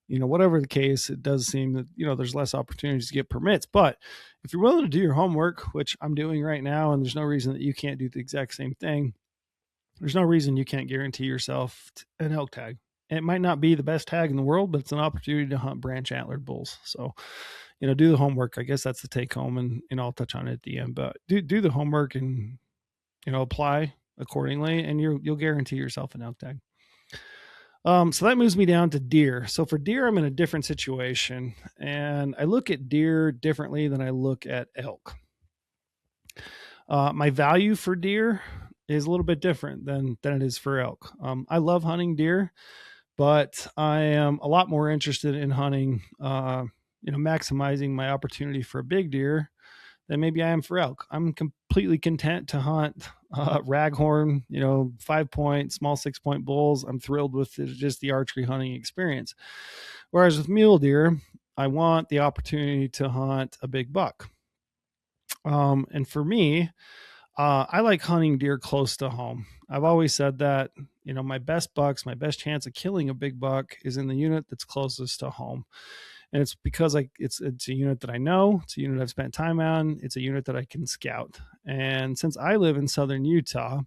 whatever the case, it does seem that, there's less opportunities to get permits. But if you're willing to do your homework, which I'm doing right now, and there's no reason that you can't do the exact same thing, there's no reason you can't guarantee yourself an elk tag. And it might not be the best tag in the world, but it's an opportunity to hunt branch antlered bulls. So, do the homework. I guess that's the take home, and I'll touch on it at the end, but do the homework and, apply accordingly, and you'll guarantee yourself an elk tag. So that moves me down to deer. So for deer, I'm in a different situation, and I look at deer differently than I look at elk. My value for deer is a little bit different than it is for elk. I love hunting deer, but I am a lot more interested in hunting, maximizing my opportunity for a big deer than maybe I am for elk. I'm completely content to hunt raghorn, 5 point, small 6 point bulls. I'm thrilled with just the archery hunting experience. Whereas with mule deer, I want the opportunity to hunt a big buck. And for me, I like hunting deer close to home. I've always said that, my best bucks, my best chance of killing a big buck is in the unit that's closest to home. And it's because it's a unit that I know, it's a unit I've spent time on, it's a unit that I can scout. And since I live in southern Utah,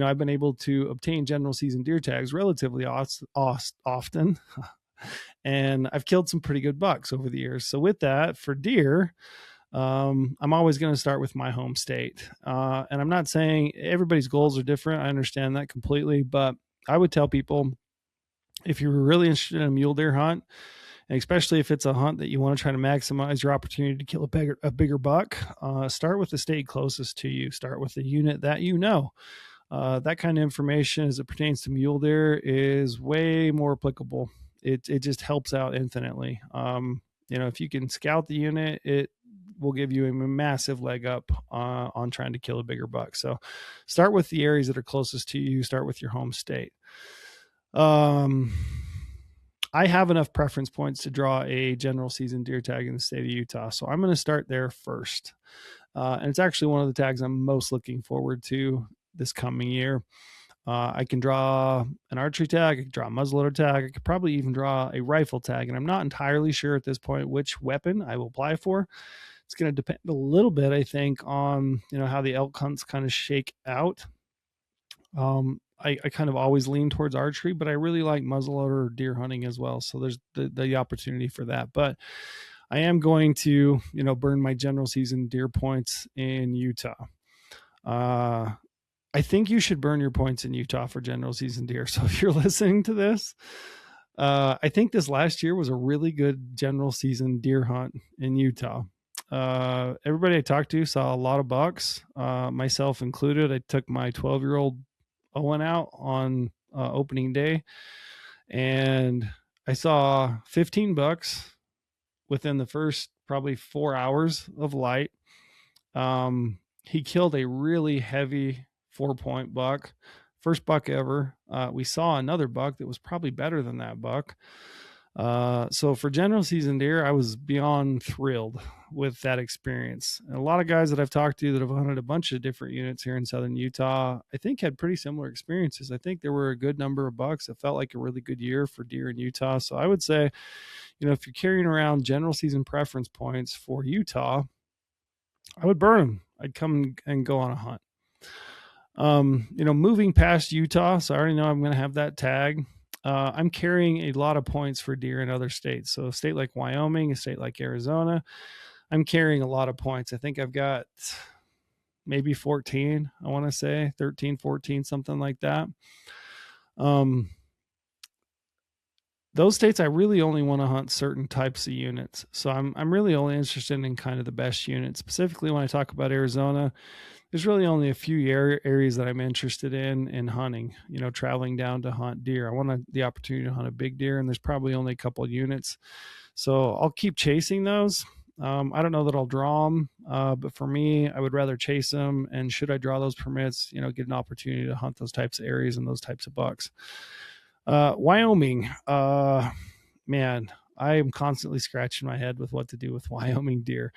I've been able to obtain general season deer tags relatively often. And I've killed some pretty good bucks over the years. So with that, for deer, I'm always going to start with my home state. And I'm not saying everybody's goals are different. I understand that completely, but I would tell people, if you're really interested in a mule deer hunt, and especially if it's a hunt that you want to try to maximize your opportunity to kill a bigger buck, start with the state closest to you. Start with the unit that you know. That kind of information as it pertains to mule deer is way more applicable. It just helps out infinitely. If you can scout the unit, it will give you a massive leg up on trying to kill a bigger buck. So start with the areas that are closest to you. Start with your home state. I have enough preference points to draw a general season deer tag in the state of Utah. So I'm going to start there first. And it's actually one of the tags I'm most looking forward to this coming year. I can draw an archery tag, I can draw a muzzleloader tag, I could probably even draw a rifle tag. And I'm not entirely sure at this point which weapon I will apply for. It's going to depend a little bit, I think, on how the elk hunts kind of shake out. I kind of always lean towards archery, but I really like muzzleloader or deer hunting as well. So there's the opportunity for that. But I am going to, burn my general season deer points in Utah. I think you should burn your points in Utah for general season deer. So if you're listening to this, I think this last year was a really good general season deer hunt in Utah. Everybody I talked to saw a lot of bucks, myself included. I took my 12-year-old Owen out on opening day, and I saw 15 bucks within the first probably 4 hours of light. He killed a really heavy 4-point buck, first buck ever. We saw another buck that was probably better than that buck. So for general season deer, I was beyond thrilled with that experience. And a lot of guys that I've talked to that have hunted a bunch of different units here in southern Utah, I think had pretty similar experiences. I think there were a good number of bucks. It felt like a really good year for deer in Utah. So I would say, if you're carrying around general season preference points for Utah, I would burn them. I'd come and go on a hunt. Moving past Utah, so I already know I'm going to have that tag. I'm carrying a lot of points for deer in other states. So a state like Wyoming, a state like Arizona, I'm carrying a lot of points. I think I've got maybe 14, I want to say 13, 14, something like that. Those states, I really only want to hunt certain types of units. So I'm really only interested in kind of the best units. Specifically, when I talk about Arizona, there's really only a few areas that I'm interested in hunting, traveling down to hunt deer. I want the opportunity to hunt a big deer, and there's probably only a couple of units. So I'll keep chasing those. I don't know that I'll draw them, but for me, I would rather chase them. And should I draw those permits, get an opportunity to hunt those types of areas and those types of bucks. Wyoming, man, I am constantly scratching my head with what to do with Wyoming deer.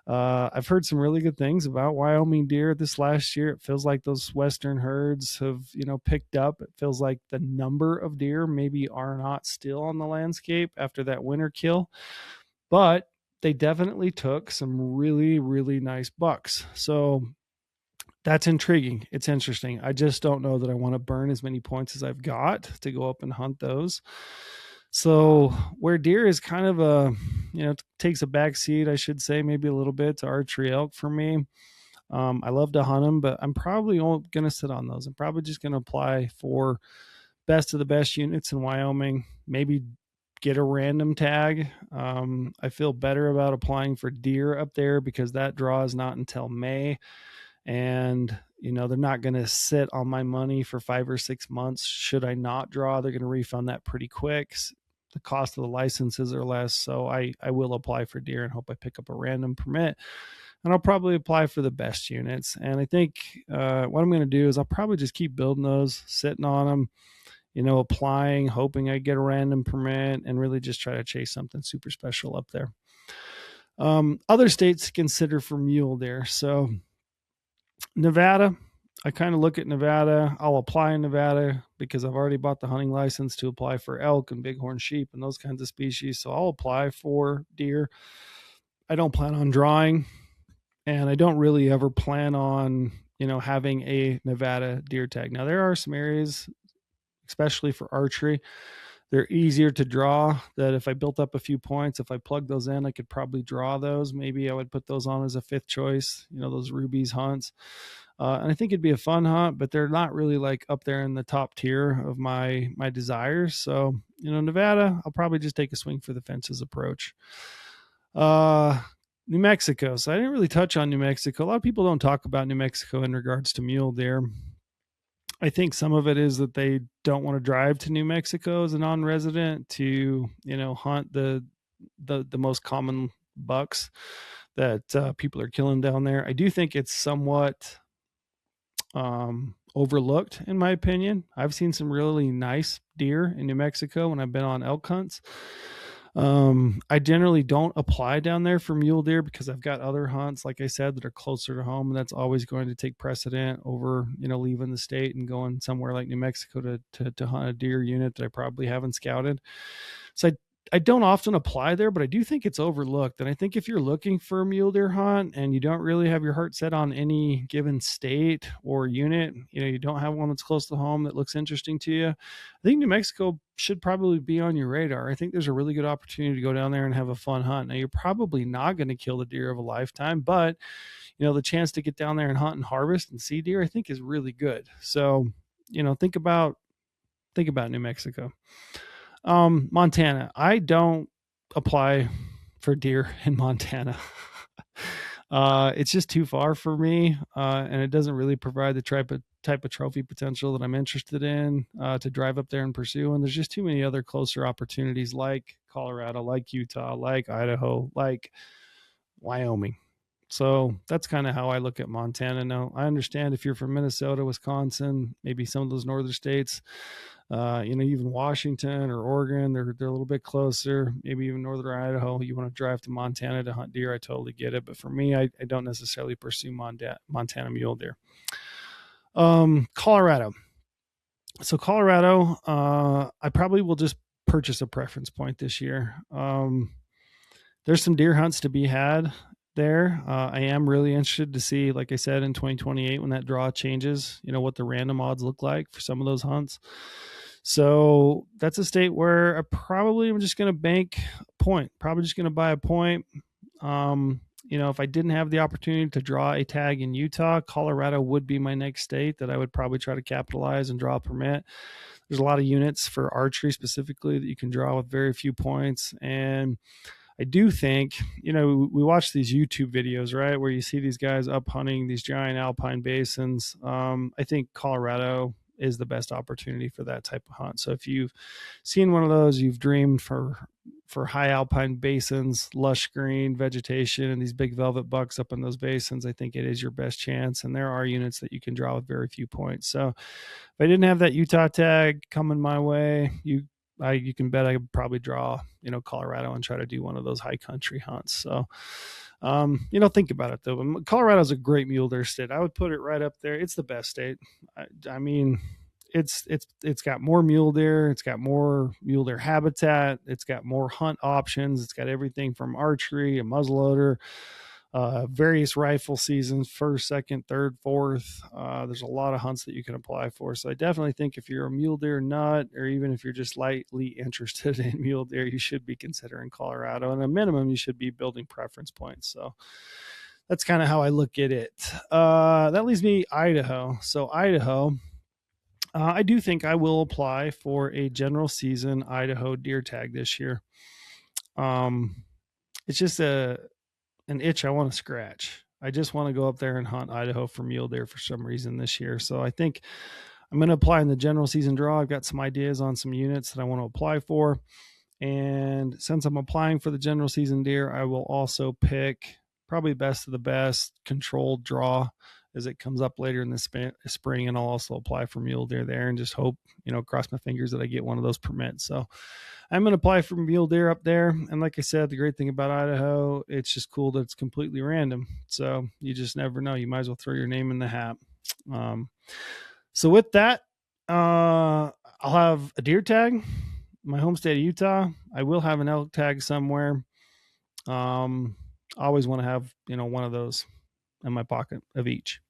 I've heard some really good things about Wyoming deer this last year. It feels like those western herds have, picked up. It feels like the number of deer maybe are not still on the landscape after that winter kill, but they definitely took some really, really nice bucks. So that's intriguing. It's interesting. I just don't know that I want to burn as many points as I've got to go up and hunt those. So where deer is kind of takes a back seat, I should say, maybe a little bit to archery elk for me. I love to hunt them, but I'm probably going to sit on those. I'm probably just going to apply for best of the best units in Wyoming, maybe get a random tag. I feel better about applying for deer up there because that draw is not until May. And, they're not going to sit on my money for 5 or 6 months. Should I not draw, they're going to refund that pretty quick. The cost of the licenses are less. So I will apply for deer and hope I pick up a random permit. and I'll probably apply for the best units. And I think what I'm going to do is I'll probably just keep building those, sitting on them, applying, hoping I get a random permit, and really just try to chase something super special up there. Other states to consider for mule deer. So Nevada, I kind of look at Nevada. I'll apply in Nevada because I've already bought the hunting license to apply for elk and bighorn sheep and those kinds of species. So I'll apply for deer. I don't plan on drawing, and I don't really ever plan on, having a Nevada deer tag. Now, there are some areas, especially for archery, they're easier to draw, that if I built up a few points, if I plugged those in, I could probably draw those. Maybe I would put those on as a fifth choice, those rubies hunts. And I think it'd be a fun hunt, but they're not really like up there in the top tier of my desires. So, Nevada, I'll probably just take a swing for the fences approach. New Mexico. So I didn't really touch on New Mexico. A lot of people don't talk about New Mexico in regards to mule deer. I think some of it is that they don't want to drive to New Mexico as a non-resident to, hunt the most common bucks that people are killing down there. I do think it's somewhat overlooked, in my opinion. I've seen some really nice deer in New Mexico when I've been on elk hunts. I generally don't apply down there for mule deer because I've got other hunts, like I said, that are closer to home, and that's always going to take precedent over, leaving the state and going somewhere like New Mexico to hunt a deer unit that I probably haven't scouted. So I don't often apply there, but I do think it's overlooked. And I think if you're looking for a mule deer hunt and you don't really have your heart set on any given state or unit, you don't have one that's close to home that looks interesting to you, I think New Mexico should probably be on your radar. I think there's a really good opportunity to go down there and have a fun hunt. Now, you're probably not going to kill the deer of a lifetime, but the chance to get down there and hunt and harvest and see deer, I think, is really good. So, think about New Mexico. Montana. I don't apply for deer in Montana. It's just too far for me, and it doesn't really provide the type of trophy potential that I'm interested in to drive up there and pursue. And there's just too many other closer opportunities like Colorado, like Utah, like Idaho, like Wyoming. So that's kind of how I look at Montana. Now, I understand if you're from Minnesota, Wisconsin, maybe some of those northern states, even Washington or Oregon, they're a little bit closer, maybe even northern Idaho. You want to drive to Montana to hunt deer, I totally get it. But for me, I don't necessarily pursue Montana mule deer. Colorado. So Colorado, I probably will just purchase a preference point this year. There's some deer hunts to be had there. I am really interested to see, like I said, in 2028 when that draw changes, what the random odds look like for some of those hunts. So that's a state where I probably am just going to bank a point, probably just going to buy a point. If I didn't have the opportunity to draw a tag in Utah, Colorado would be my next state that I would probably try to capitalize and draw a permit. There's a lot of units for archery specifically that you can draw with very few points. And I do think, we watch these YouTube videos, right, where you see these guys up hunting these giant alpine basins. I think Colorado is the best opportunity for that type of hunt. So if you've seen one of those, you've dreamed for high alpine basins, lush green vegetation, and these big velvet bucks up in those basins, I think it is your best chance. And there are units that you can draw with very few points. So if I didn't have that Utah tag coming my way, you can bet I could probably draw, Colorado and try to do one of those high country hunts. So, think about it though. Colorado's a great mule deer state. I would put it right up there. It's the best state. I mean, it's got more mule deer. It's got more mule deer habitat. It's got more hunt options. It's got everything from archery, a muzzleloader, various rifle seasons, first, second, third, fourth. There's a lot of hunts that you can apply for. So I definitely think if you're a mule deer nut, or even if you're just lightly interested in mule deer, you should be considering Colorado. And at a minimum, you should be building preference points. So that's kind of how I look at it. That leaves me Idaho. So Idaho, I do think I will apply for a general season Idaho deer tag this year. It's just an itch I want to scratch. I just want to go up there and hunt Idaho for mule deer for some reason this year. So I think I'm going to apply in the general season draw. I've got some ideas on some units that I want to apply for. And since I'm applying for the general season deer, I will also pick probably best of the best controlled draw as it comes up later in the spring. And I'll also apply for mule deer there and just hope, cross my fingers that I get one of those permits. So I'm going to apply for mule deer up there. And like I said, the great thing about Idaho, it's just cool that it's completely random. So you just never know. You might as well throw your name in the hat. So with that, I'll have a deer tag, my home state of Utah. I will have an elk tag somewhere. I always want to have, one of those in my pocket of each.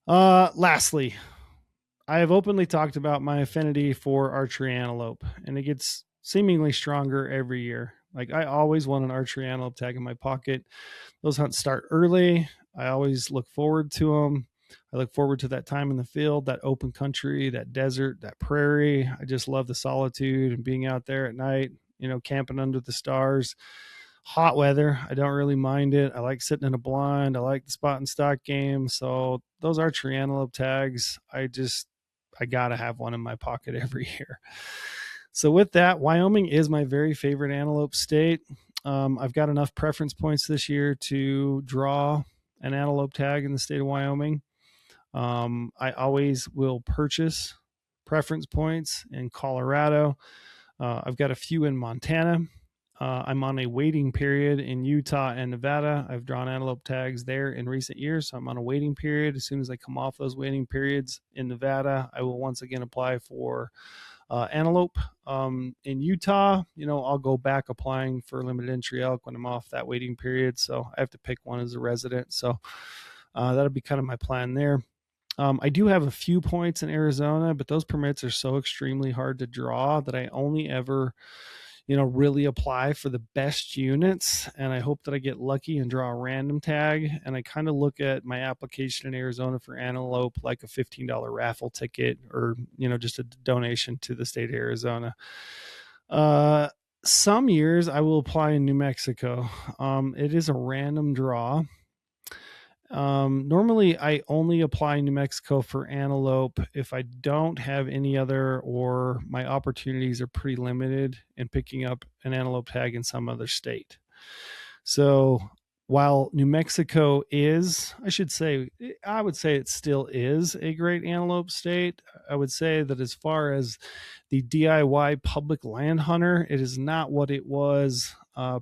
Lastly, I have openly talked about my affinity for archery antelope, and it gets seemingly stronger every year. Like, I always want an archery antelope tag in my pocket. Those hunts start early. I always look forward to them. I look forward to that time in the field, that open country, that desert, that prairie. I just love the solitude and being out there at night, camping under the stars. Hot weather, I don't really mind it. I like sitting in a blind. I like the spot and stock game. So those archery antelope tags, I gotta have one in my pocket every year. So with that, Wyoming is my very favorite antelope state. I've got enough preference points this year to draw an antelope tag in the state of Wyoming. I always will purchase preference points in Colorado. I've got a few in Montana. I'm on a waiting period in Utah and Nevada. I've drawn antelope tags there in recent years, so I'm on a waiting period. As soon as I come off those waiting periods in Nevada, I will once again apply for antelope. In Utah, I'll go back applying for limited entry elk when I'm off that waiting period, so I have to pick one as a resident. So that'll be kind of my plan there. I do have a few points in Arizona, but those permits are so extremely hard to draw that I only ever really apply for the best units. And I hope that I get lucky and draw a random tag. And I kind of look at my application in Arizona for antelope like a $15 raffle ticket, or, just a donation to the state of Arizona. Some years I will apply in New Mexico. It is a random draw. Normally I only apply in New Mexico for antelope if I don't have any other, or my opportunities are pretty limited in picking up an antelope tag in some other state. So while New Mexico is, I would say it still is a great antelope state. I would say that as far as the DIY public land hunter, it is not what it was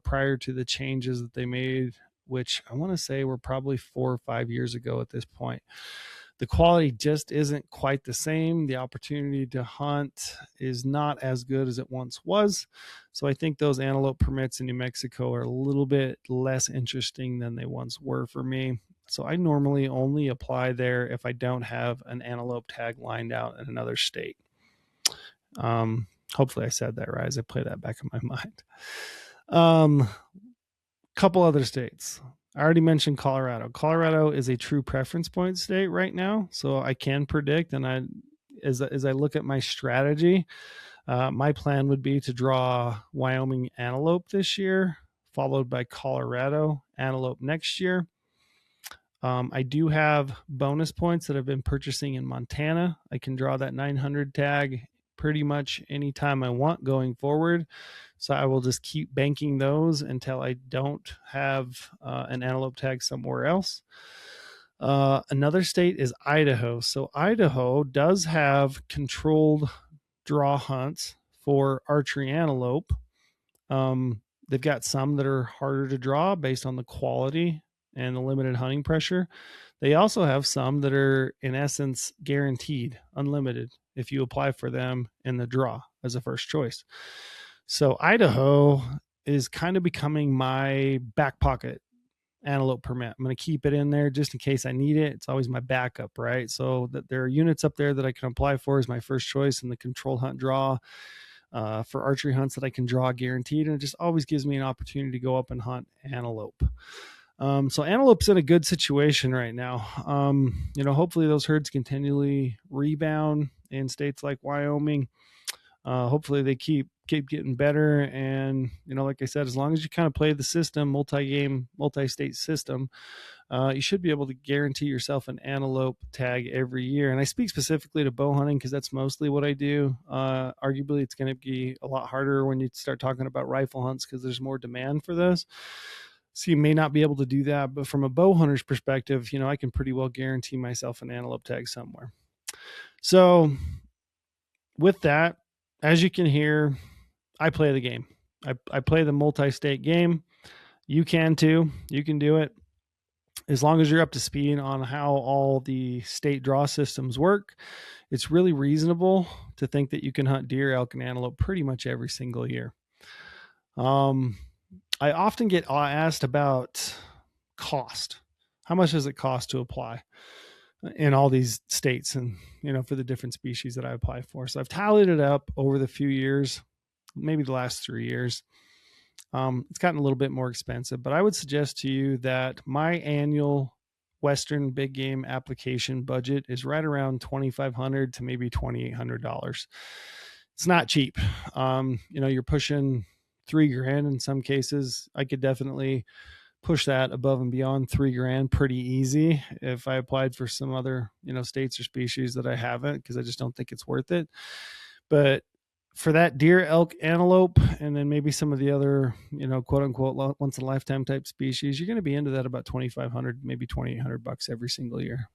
prior to the changes that they made, which I want to say were probably 4 or 5 years ago at this point. The quality just isn't quite the same. The opportunity to hunt is not as good as it once was. So I think those antelope permits in New Mexico are a little bit less interesting than they once were for me. So I normally only apply there if I don't have an antelope tag lined out in another state. Hopefully I said that right as I play that back in my mind. Couple other states. I already mentioned Colorado. Colorado is a true preference point state right now, so I can predict, and as I look at my strategy, my plan would be to draw Wyoming antelope this year, followed by Colorado antelope next year. I do have bonus points that I've been purchasing in Montana. I can draw that 900 tag pretty much anytime I want going forward. So I will just keep banking those until I don't have an antelope tag somewhere else. Another state is Idaho. So Idaho does have controlled draw hunts for archery antelope. They've got some that are harder to draw based on the quality and the limited hunting pressure. They also have some that are in essence guaranteed, unlimited, if you apply for them in the draw as a first choice. So Idaho is kind of becoming my back pocket antelope permit. I'm going to keep it in there just in case I need it. It's always my backup, right? So that there are units up there that I can apply for as my first choice in the controlled hunt draw for archery hunts that I can draw guaranteed. And it just always gives me an opportunity to go up and hunt antelope. So antelope's in a good situation right now. Hopefully those herds continually rebound in states like Wyoming. Hopefully they keep getting better. And, like I said, as long as you kind of play the system, multi-game, multi-state system, you should be able to guarantee yourself an antelope tag every year. And I speak specifically to bow hunting because that's mostly what I do. Arguably, it's going to be a lot harder when you start talking about rifle hunts because there's more demand for those. So you may not be able to do that, but from a bow hunter's perspective, I can pretty well guarantee myself an antelope tag somewhere. So with that, as you can hear, I play the game. I play the multi-state game. You can too. You can do it as long as you're up to speed on how all the state draw systems work. It's really reasonable to think that you can hunt deer, elk, and antelope pretty much every single year. I often get asked about cost. How much does it cost to apply in all these states and, for the different species that I apply for? So I've tallied it up over the few years, maybe the last 3 years. It's gotten a little bit more expensive, but I would suggest to you that my annual Western big game application budget is right around $2,500 to maybe $2,800. It's not cheap. You're pushing $3,000 in some cases. I could definitely push that above and beyond $3,000 pretty easy if I applied for some other, states or species that I haven't, because I just don't think it's worth it. But for that deer, elk, antelope, and then maybe some of the other, quote unquote, once in a lifetime type species, you're going to be into that about $2,500, maybe $2,800 every single year.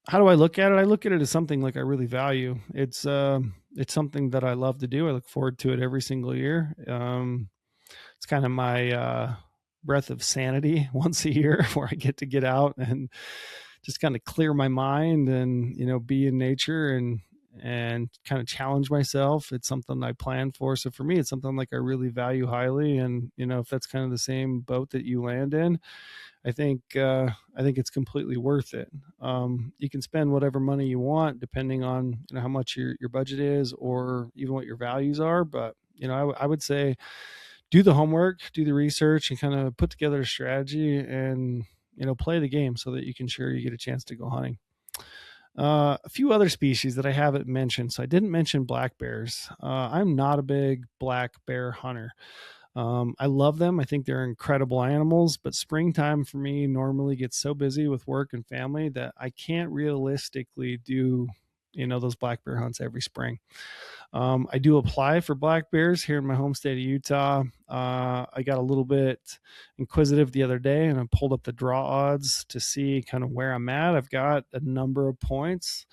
How do I look at it? I look at it as something like I really value. It's something that I love to do. I look forward to it every single year. It's kind of my breath of sanity once a year, where I get to get out and just kind of clear my mind and, be in nature and kind of challenge myself. It's something I plan for. So for me, it's something like I really value highly. And, if that's kind of the same boat that you land in, I think it's completely worth it. You can spend whatever money you want, depending on how much your budget is, or even what your values are. But I would say do the homework, do the research, and kind of put together a strategy, and play the game so that you can sure you get a chance to go hunting. A few other species that I haven't mentioned. So I didn't mention black bears. I'm not a big black bear hunter. I love them. I think they're incredible animals, but springtime for me normally gets so busy with work and family that I can't realistically do, those black bear hunts every spring. I do apply for black bears here in my home state of Utah. I got a little bit inquisitive the other day, and I pulled up the draw odds to see kind of where I'm at. I've got a number of points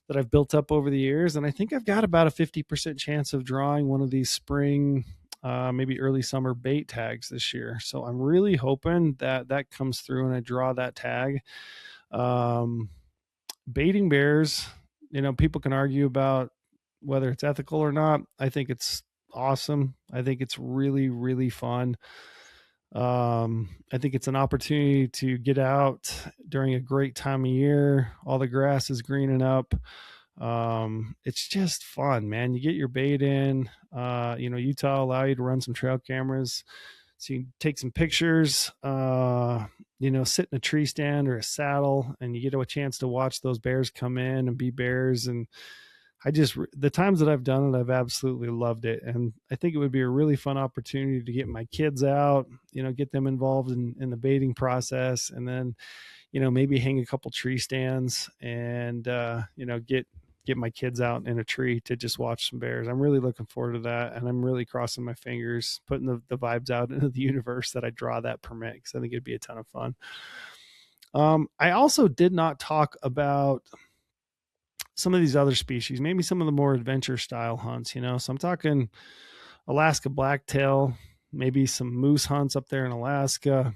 that I've built up over the years, and I think I've got about a 50% chance of drawing one of these spring, maybe early summer bait tags this year. So I'm really hoping that comes through and I draw that tag. Baiting bears, people can argue about whether it's ethical or not. I think it's awesome. I think it's really, really fun. I think it's an opportunity to get out during a great time of year. All the grass is greening up. It's just fun, man. You get your bait in. Utah allow you to run some trail cameras, so you can take some pictures. Sit in a tree stand or a saddle, and you get a chance to watch those bears come in and be bears. And the times that I've done it, I've absolutely loved it. And I think it would be a really fun opportunity to get my kids out, get them involved in the baiting process, and then, maybe hang a couple tree stands and, get my kids out in a tree to just watch some bears. I'm really looking forward to that. And I'm really crossing my fingers, putting the vibes out into the universe that I draw that permit, because I think it'd be a ton of fun. I also did not talk about some of these other species, maybe some of the more adventure style hunts, so I'm talking Alaska blacktail, maybe some moose hunts up there in Alaska,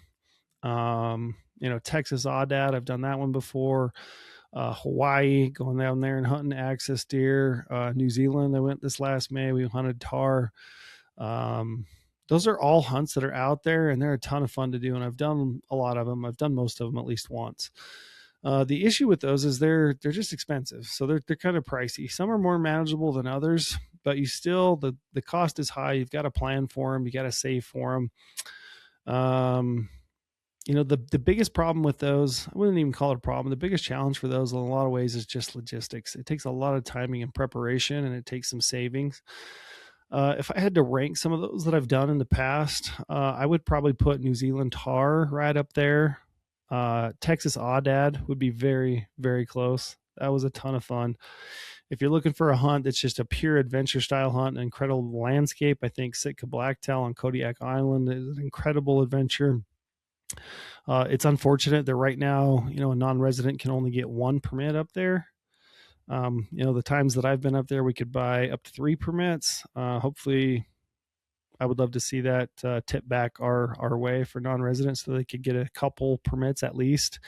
Texas aoudad. I've done that one before. Hawaii, going down there and hunting axis deer. New Zealand, I went this last May. We hunted tahr. Those are all hunts that are out there, and they're a ton of fun to do. And I've done a lot of them. I've done most of them at least once. The issue with those is they're just expensive. So they're kind of pricey. Some are more manageable than others, but you still, the cost is high. You've got to plan for them. You got to save for them. The biggest problem with those, I wouldn't even call it a problem. The biggest challenge for those in a lot of ways is just logistics. It takes a lot of timing and preparation, and it takes some savings. If I had to rank some of those that I've done in the past, I would probably put New Zealand tahr right up there. Texas aoudad would be very, very close. That was a ton of fun. If you're looking for a hunt that's just a pure adventure style hunt, an incredible landscape, I think Sitka Blacktail on Kodiak Island is an incredible adventure. It's unfortunate that right now, a non-resident can only get one permit up there. The times that I've been up there, we could buy up to 3 permits. Hopefully, I would love to see that tip back our way for non-residents, so they could get a couple permits at least,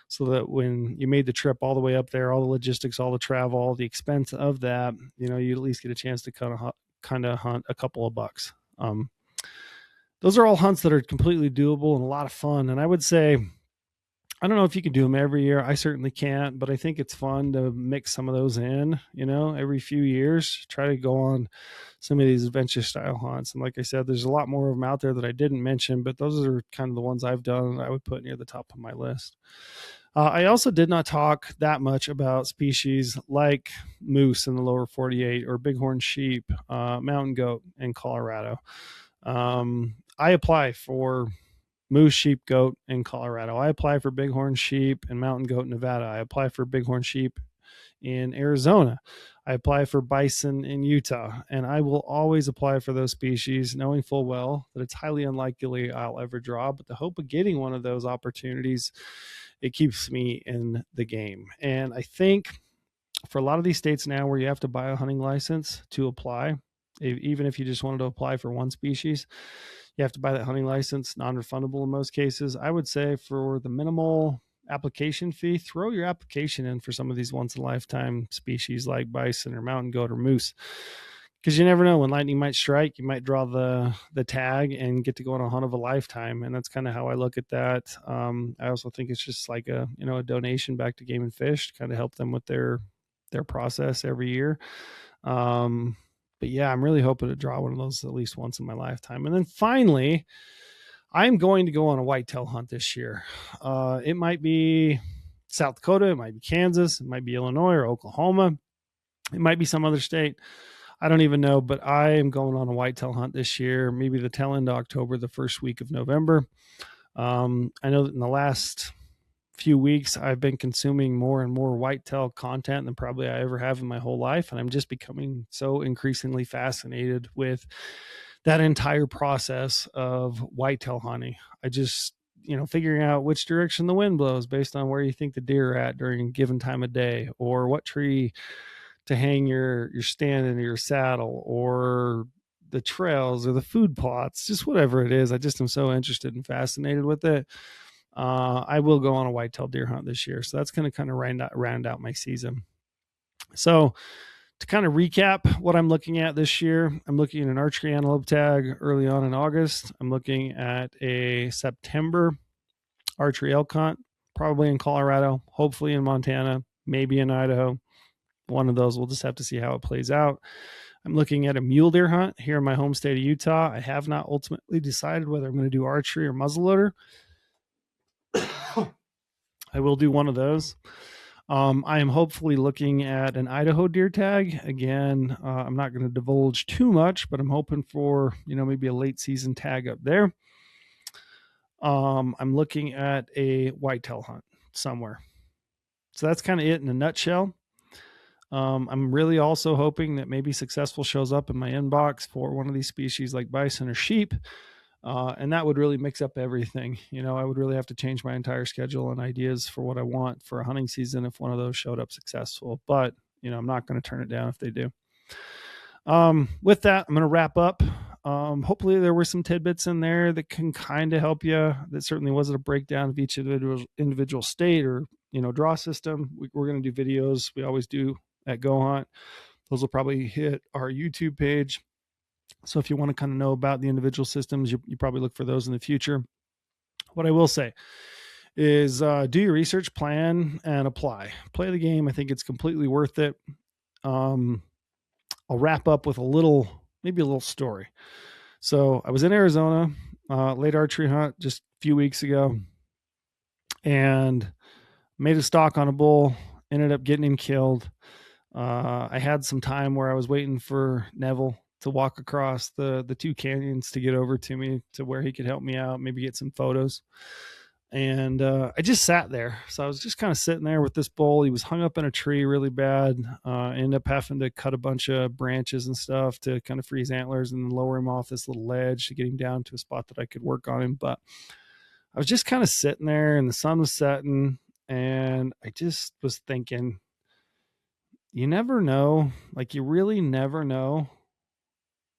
so that when you made the trip all the way up there, all the logistics, all the travel, all the expense of that, you at least get a chance to kind of hunt a couple of bucks. Those are all hunts that are completely doable and a lot of fun. And I would say, I don't know if you can do them every year. I certainly can't, but I think it's fun to mix some of those in, every few years, try to go on some of these adventure style hunts. And like I said, there's a lot more of them out there that I didn't mention, but those are kind of the ones I've done I would put near the top of my list. I also did not talk that much about species like moose in the lower 48 or bighorn sheep, mountain goat in Colorado. I apply for moose, sheep, goat in Colorado. I apply for bighorn sheep and mountain goat in Nevada. I apply for bighorn sheep in Arizona. I apply for bison in Utah, and I will always apply for those species, knowing full well that it's highly unlikely I'll ever draw, but the hope of getting one of those opportunities, it keeps me in the game. And I think for a lot of these states now where you have to buy a hunting license to apply, even if you just wanted to apply for one species, you have to buy that hunting license, non-refundable in most cases. I would say for the minimal application fee, throw your application in for some of these once in a lifetime species like bison or mountain goat or moose, because you never know when lightning might strike. You might draw the tag and get to go on a hunt of a lifetime. And that's kind of how I look at that. I also think it's just like a donation back to Game and Fish to kind of help them with their process every year. But yeah, I'm really hoping to draw one of those at least once in my lifetime. And then finally, I'm going to go on a whitetail hunt this year. It might be South Dakota, it might be Kansas, it might be Illinois or Oklahoma, it might be some other state. I don't even know, but I am going on a whitetail hunt this year, maybe the tail end of October, the first week of November. I know that in the last few weeks, I've been consuming more and more whitetail content than probably I ever have in my whole life. And I'm just becoming so increasingly fascinated with that entire process of whitetail hunting. I just, figuring out which direction the wind blows based on where you think the deer are at during a given time of day, or what tree to hang your stand in your saddle, or the trails or the food plots, just whatever it is. I just am so interested and fascinated with it. I will go on a whitetail deer hunt this year. So that's going to kind of round out my season. So to kind of recap what I'm looking at this year, I'm looking at an archery antelope tag early on in August. I'm looking at a September archery elk hunt, probably in Colorado, hopefully in Montana, maybe in Idaho. One of those, we'll just have to see how it plays out. I'm looking at a mule deer hunt here in my home state of Utah. I have not ultimately decided whether I'm going to do archery or muzzleloader. I will do one of those. I am hopefully looking at an Idaho deer tag. Again, I'm not going to divulge too much, but I'm hoping for, maybe a late season tag up there. I'm looking at a whitetail hunt somewhere. So that's kind of it in a nutshell. I'm really also hoping that maybe Successful shows up in my inbox for one of these species like bison or sheep. And that would really mix up everything. I would really have to change my entire schedule and ideas for what I want for a hunting season if one of those showed up successful. But, I'm not going to turn it down if they do. With that, I'm going to wrap up. Hopefully there were some tidbits in there that can kind of help you. That certainly wasn't a breakdown of each individual state or, draw system. We're going to do videos. We always do at GOHUNT. Those will probably hit our YouTube page. So if you want to kind of know about the individual systems, you probably look for those in the future. What I will say is do your research, plan, and apply. Play the game. I think it's completely worth it. I'll wrap up with maybe a little story. So I was in Arizona, late archery hunt just a few weeks ago, and made a stalk on a bull, ended up getting him killed. I had some time where I was waiting for Neville to walk across the two canyons to get over to me to where he could help me out, maybe get some photos. And I just sat there. So I was just kind of sitting there with this bull. He was hung up in a tree really bad. Ended up having to cut a bunch of branches and stuff to kind of free his antlers and lower him off this little ledge to get him down to a spot that I could work on him. But I was just kind of sitting there and the sun was setting. And I just was thinking, you never know. Like, you really never know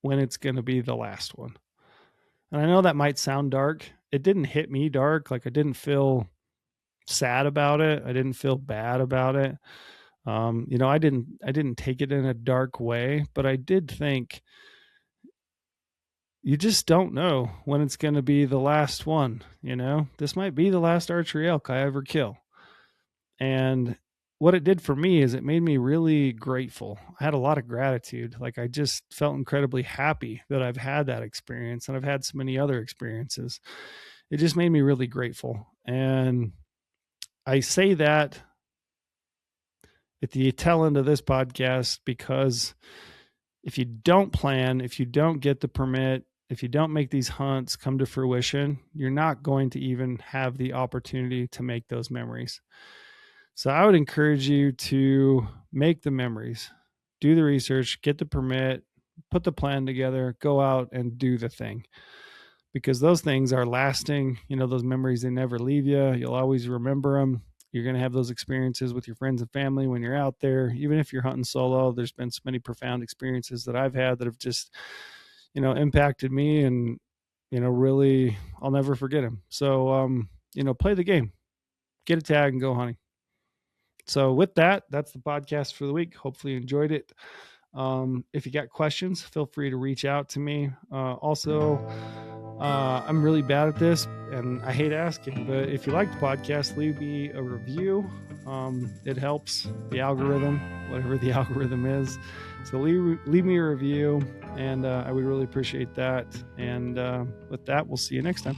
when it's going to be the last one. And I know that might sound dark. It didn't hit me dark. Like, I didn't feel sad about it. I didn't feel bad about it. I didn't take it in a dark way, but I did think, you just don't know when it's going to be the last one. This might be the last archery elk I ever kill. And what it did for me is it made me really grateful. I had a lot of gratitude. Like, I just felt incredibly happy that I've had that experience, and I've had so many other experiences. It just made me really grateful. And I say that at the tail end of this podcast because if you don't plan, if you don't get the permit, if you don't make these hunts come to fruition, you're not going to even have the opportunity to make those memories. So I would encourage you to make the memories, do the research, get the permit, put the plan together, go out and do the thing. Because those things are lasting. Those memories, they never leave you. You'll always remember them. You're going to have those experiences with your friends and family when you're out there. Even if you're hunting solo, there's been so many profound experiences that I've had that have just, impacted me, and, really, I'll never forget them. So, play the game, get a tag, and go hunting. So with that, that's the podcast for the week. Hopefully you enjoyed it. If you got questions, feel free to reach out to me. I'm really bad at this and I hate asking, but if you like the podcast, leave me a review. It helps the algorithm, whatever the algorithm is. So leave me a review, and I would really appreciate that. And with that, we'll see you next time.